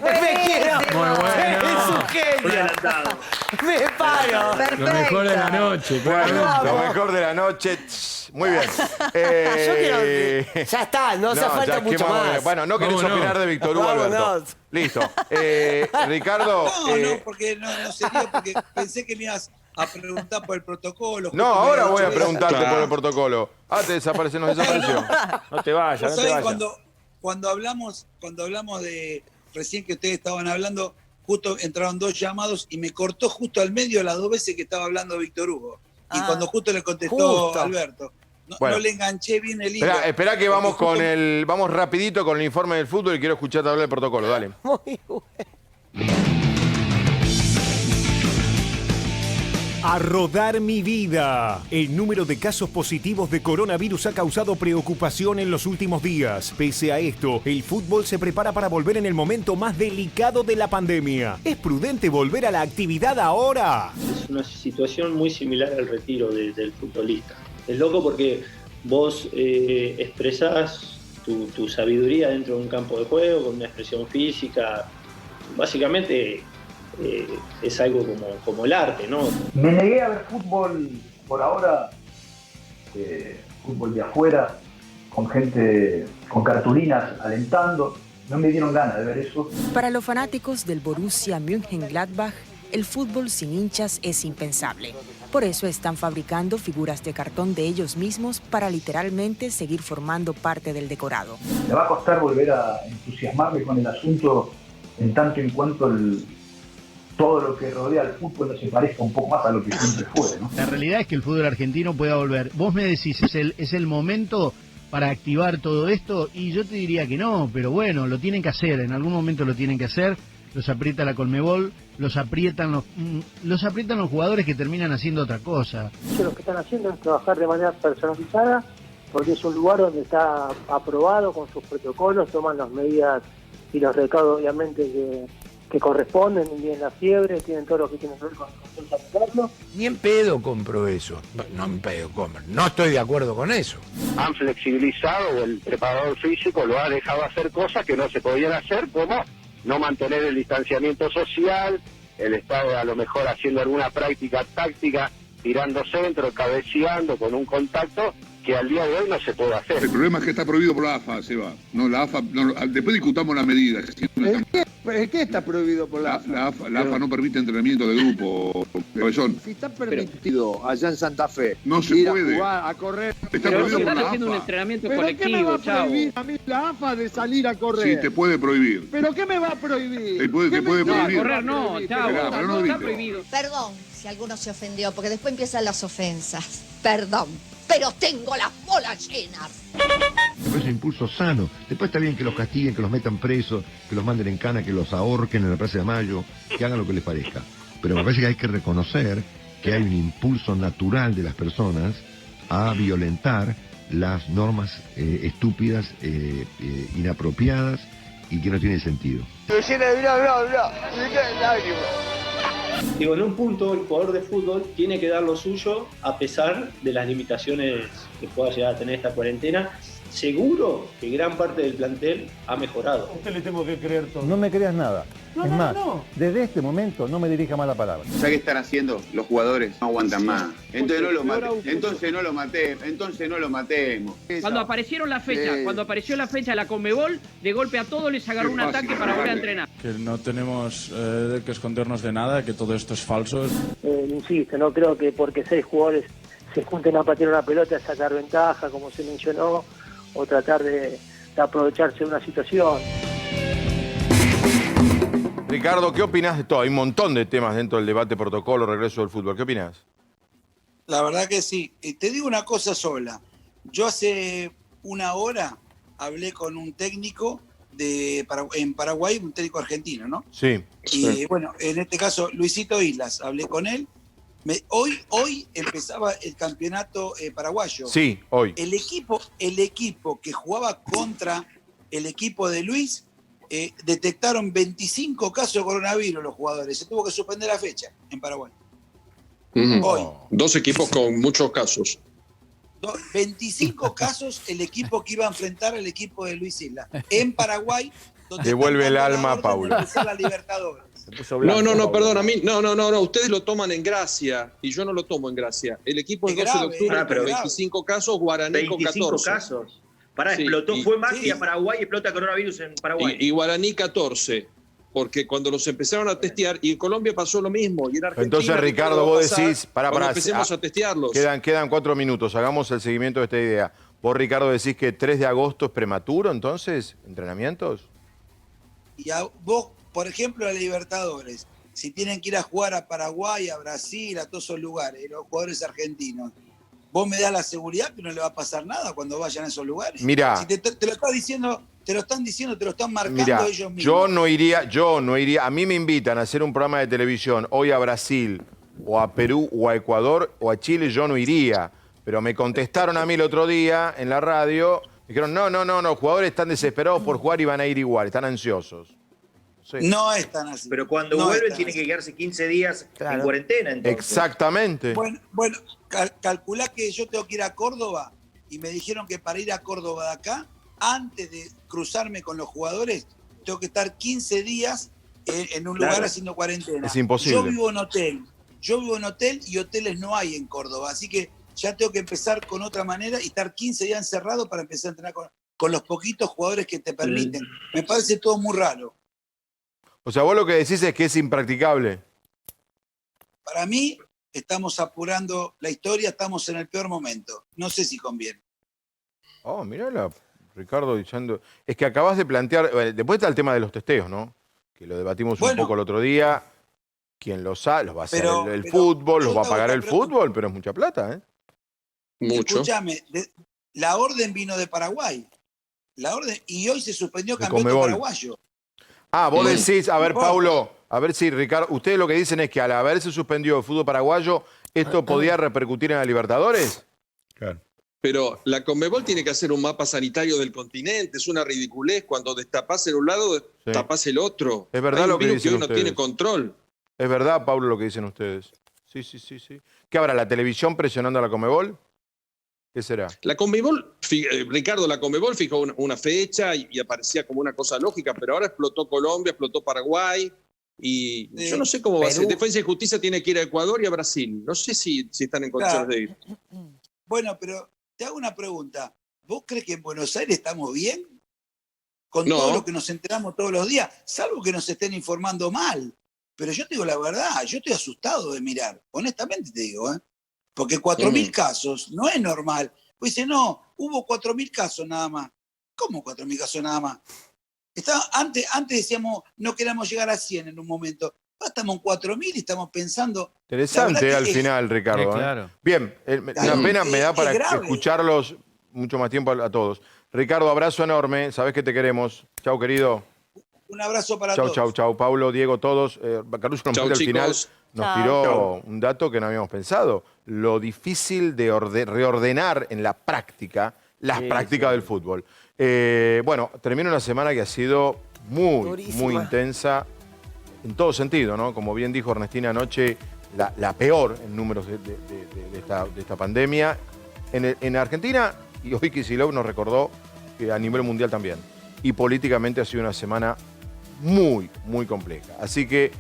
Me quiero. Muy bueno. Es un genio. Me paro. Lo mejor de la noche. Lo mejor de la noche. Muy bien. Yo quiero... Ya está, no hace falta mucho más. Bueno, no querés opinar de Víctor Hugo, Alberto. Listo. Ricardo... No, porque no sería, porque pensé que me ibas a preguntar por el protocolo. No, ahora voy a preguntarte por el protocolo. Te desapareció, nos desapareció. No te vayas, no te vayas. Cuando hablamos de recién que ustedes estaban hablando, justo entraron 2 llamados y me cortó justo al medio las 2 veces que estaba hablando Víctor Hugo. Y cuando justo le contestó Alberto. No le enganché bien el hilo. Espera que vamos vamos rapidito con el informe del fútbol y quiero escucharte hablar del protocolo, dale. Muy bueno. A rodar mi vida. El número de casos positivos de coronavirus ha causado preocupación en los últimos días. Pese a esto, el fútbol se prepara para volver en el momento más delicado de la pandemia. ¿Es prudente volver a la actividad ahora? Es una situación muy similar al retiro del futbolista. Es loco porque vos expresás tu sabiduría dentro de un campo de juego, con una expresión física. Básicamente es algo como el arte, ¿no? Me negué a ver fútbol por ahora, fútbol de afuera, con gente con cartulinas alentando. No me dieron ganas de ver eso. Para los fanáticos del Borussia Mönchengladbach, el fútbol sin hinchas es impensable. Por eso están fabricando figuras de cartón de ellos mismos para literalmente seguir formando parte del decorado. Me va a costar volver a entusiasmarme con el asunto en tanto en cuanto todo lo que rodea al fútbol no se parezca un poco más a lo que siempre fue, ¿no? La realidad es que el fútbol argentino pueda volver. Vos me decís, ¿es el momento para activar todo esto? Y yo te diría que no, pero bueno, lo tienen que hacer, en algún momento lo tienen que hacer. Los aprieta la Conmebol, los aprietan los jugadores que terminan haciendo otra cosa. Lo que están haciendo es trabajar de manera personalizada, porque es un lugar donde está aprobado con sus protocolos, toman las medidas y los recaudos obviamente que corresponden, tienen la fiebre, tienen todo lo que tiene que ver con el control sanitario. Ni en pedo compro eso. No en pedo compro. No estoy de acuerdo con eso. Han flexibilizado, el preparador físico lo ha dejado hacer cosas que no se podían hacer, como no mantener el distanciamiento social, el estar a lo mejor haciendo alguna práctica táctica, tirando centro, cabeceando con un contacto que al día de hoy no se puede hacer. El problema es que está prohibido por la AFA, Seba. No, la AFA, no, después discutamos las medidas. ¿Qué está prohibido por la AFA? La AFA no permite entrenamiento de grupo, cabezón. Si está permitido allá en Santa Fe, no se ir puede a jugar, a correr. Está prohibido por la AFA. Haciendo un entrenamiento ¿Pero colectivo, qué me va a prohibir a mí la AFA de salir a correr? Sí, te puede prohibir. ¿Pero qué me va a prohibir? Te puede prohibir. No, correr no, chavo. No está prohibido. Perdón si alguno se ofendió, porque después empiezan las ofensas. Perdón, pero tengo las bolas llenas. Me parece un impulso sano. Después está bien que los castiguen, que los metan presos, que los manden en cana, que los ahorquen en la Plaza de Mayo, que hagan lo que les parezca. Pero me parece que hay que reconocer que hay un impulso natural de las personas a violentar las normas estúpidas, inapropiadas y que no tienen sentido. Digo, en un punto el jugador de fútbol tiene que dar lo suyo a pesar de las limitaciones que pueda llegar a tener esta cuarentena. Seguro que gran parte del plantel ha mejorado. A usted le tengo que creer todo. No me creas nada. Desde este momento no me dirija más la palabra. ¿Sabes qué están haciendo? Los jugadores no aguantan más. Entonces no lo matemos. Cuando aparecieron las fechas, cuando apareció la fecha de la Conmebol, de golpe a todos les agarró un ataque para volver a entrenar. Que no tenemos que escondernos de nada, que todo esto es falso. Insisto, no creo que porque 6 jugadores se junten a patear una pelota, a sacar ventaja, como se mencionó, o tratar de aprovecharse de una situación. Ricardo, ¿qué opinás de todo? Hay un montón de temas dentro del debate protocolo, regreso del fútbol. ¿Qué opinás? La verdad que sí. Te digo una cosa sola. Yo hace una hora hablé con un técnico en Paraguay, un técnico argentino, ¿no? Sí. Y bueno, en este caso, Luisito Islas, hablé con él. Hoy empezaba el campeonato paraguayo. Sí, hoy. El equipo que jugaba contra el equipo de Luis, detectaron 25 casos de coronavirus los jugadores. Se tuvo que suspender la fecha en Paraguay. Hoy. 2 equipos con muchos casos. 25 casos el equipo que iba a enfrentar al equipo de Luis Isla. En Paraguay, donde devuelve el alma a Paulo. No, perdón, a mí, no, ustedes lo toman en gracia y yo no lo tomo en gracia. El equipo es 12 de octubre, pero 25 casos, Guaraní con 14. 25 casos. Explotó, fue magia Paraguay, explota coronavirus en Paraguay. Y Guaraní 14, porque cuando los empezaron a testear, y en Colombia pasó lo mismo, y en Argentina... Entonces, Ricardo, vos decís... empecemos a testearlos. Quedan 4 minutos, hagamos el seguimiento de esta idea. Vos, Ricardo, decís que 3 de agosto es prematuro, entonces, ¿entrenamientos? Y vos por ejemplo, a Libertadores, si tienen que ir a jugar a Paraguay, a Brasil, a todos esos lugares, los jugadores argentinos, ¿vos me das la seguridad que no le va a pasar nada cuando vayan a esos lugares? Mirá. Si te lo están diciendo, te lo están marcando Mirá, ellos mismos. yo no iría. A mí me invitan a hacer un programa de televisión hoy a Brasil, o a Perú, o a Ecuador, o a Chile, yo no iría. Pero me contestaron a mí el otro día en la radio, dijeron, no, los jugadores están desesperados por jugar y van a ir igual, están ansiosos. Sí. No es tan así. Pero cuando vuelven tienen que quedarse 15 días en cuarentena, entonces. Exactamente. Bueno, calculá que yo tengo que ir a Córdoba y me dijeron que para ir a Córdoba de acá, antes de cruzarme con los jugadores, tengo que estar 15 días en un lugar haciendo cuarentena. Es imposible. Yo vivo en hotel y hoteles no hay en Córdoba, así que ya tengo que empezar con otra manera y estar 15 días encerrado para empezar a entrenar con los poquitos jugadores que te permiten. Me parece todo muy raro. O sea, vos lo que decís es que es impracticable. Para mí, estamos apurando la historia, estamos en el peor momento. No sé si conviene. Oh, mirá Ricardo diciendo... Es que acabas de plantear... Después está el tema de los testeos, ¿no? Que lo debatimos un poco el otro día. Quien los va a hacer el fútbol, los va a pagar el fútbol, pero es mucha plata, ¿eh? Mucho. Escúchame, la orden vino de Paraguay. Y hoy se suspendió campeonato paraguayo. Ah, vos decís, a ver, Paulo, a ver si Ricardo, ustedes lo que dicen es que al haberse suspendido el fútbol paraguayo, ¿esto podía repercutir en la Libertadores? Claro. Pero la Conmebol tiene que hacer un mapa sanitario del continente, es una ridiculez. Cuando destapás en un lado, tapás el otro. Es verdad lo que dicen hoy ustedes. No tiene control. Es verdad, Pablo, lo que dicen ustedes. Sí. ¿Qué habrá, la televisión presionando a la Conmebol? ¿Qué será? La Conmebol, Ricardo, la Conmebol fijó una fecha y aparecía como una cosa lógica, pero ahora explotó Colombia, explotó Paraguay y yo no sé cómo va a ser. Defensa y Justicia tiene que ir a Ecuador y a Brasil. No sé si están en condiciones de ir. Bueno, pero te hago una pregunta. ¿Vos crees que en Buenos Aires estamos bien? Con todo lo que nos enteramos todos los días, salvo que nos estén informando mal. Pero yo te digo la verdad, yo estoy asustado de mirar. Honestamente te digo, ¿eh? Porque 4.000 casos no es normal. Pues dice, no, hubo 4.000 casos nada más. ¿Cómo 4.000 casos nada más? Antes decíamos, no queramos llegar a 100 en un momento. Ahora estamos en 4.000 y estamos pensando... Interesante al final, Ricardo. Claro. Bien, una pena me da para escucharlos mucho más tiempo a todos. Ricardo, abrazo enorme. Sabés que te queremos. Chau, querido. Un abrazo para todos. Chau. Paulo, Diego, todos. Caruso al final nos tiró un dato que no habíamos pensado. Lo difícil de reordenar en la práctica las prácticas del fútbol. Bueno, termina una semana que ha sido muy intensa en todo sentido, ¿no? Como bien dijo Ernestina anoche, la peor en números de esta pandemia. En Argentina, y hoy Kicillof nos recordó que a nivel mundial también. Y políticamente ha sido una semana muy compleja. Así que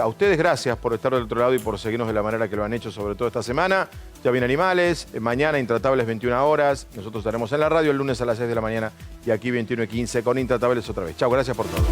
a ustedes gracias por estar del otro lado y por seguirnos de la manera que lo han hecho, sobre todo esta semana. Ya viene Animales, mañana Intratables 21 horas. Nosotros estaremos en la radio el lunes a las 6 de la mañana y aquí 21:15 con Intratables otra vez. Chau, gracias por todo.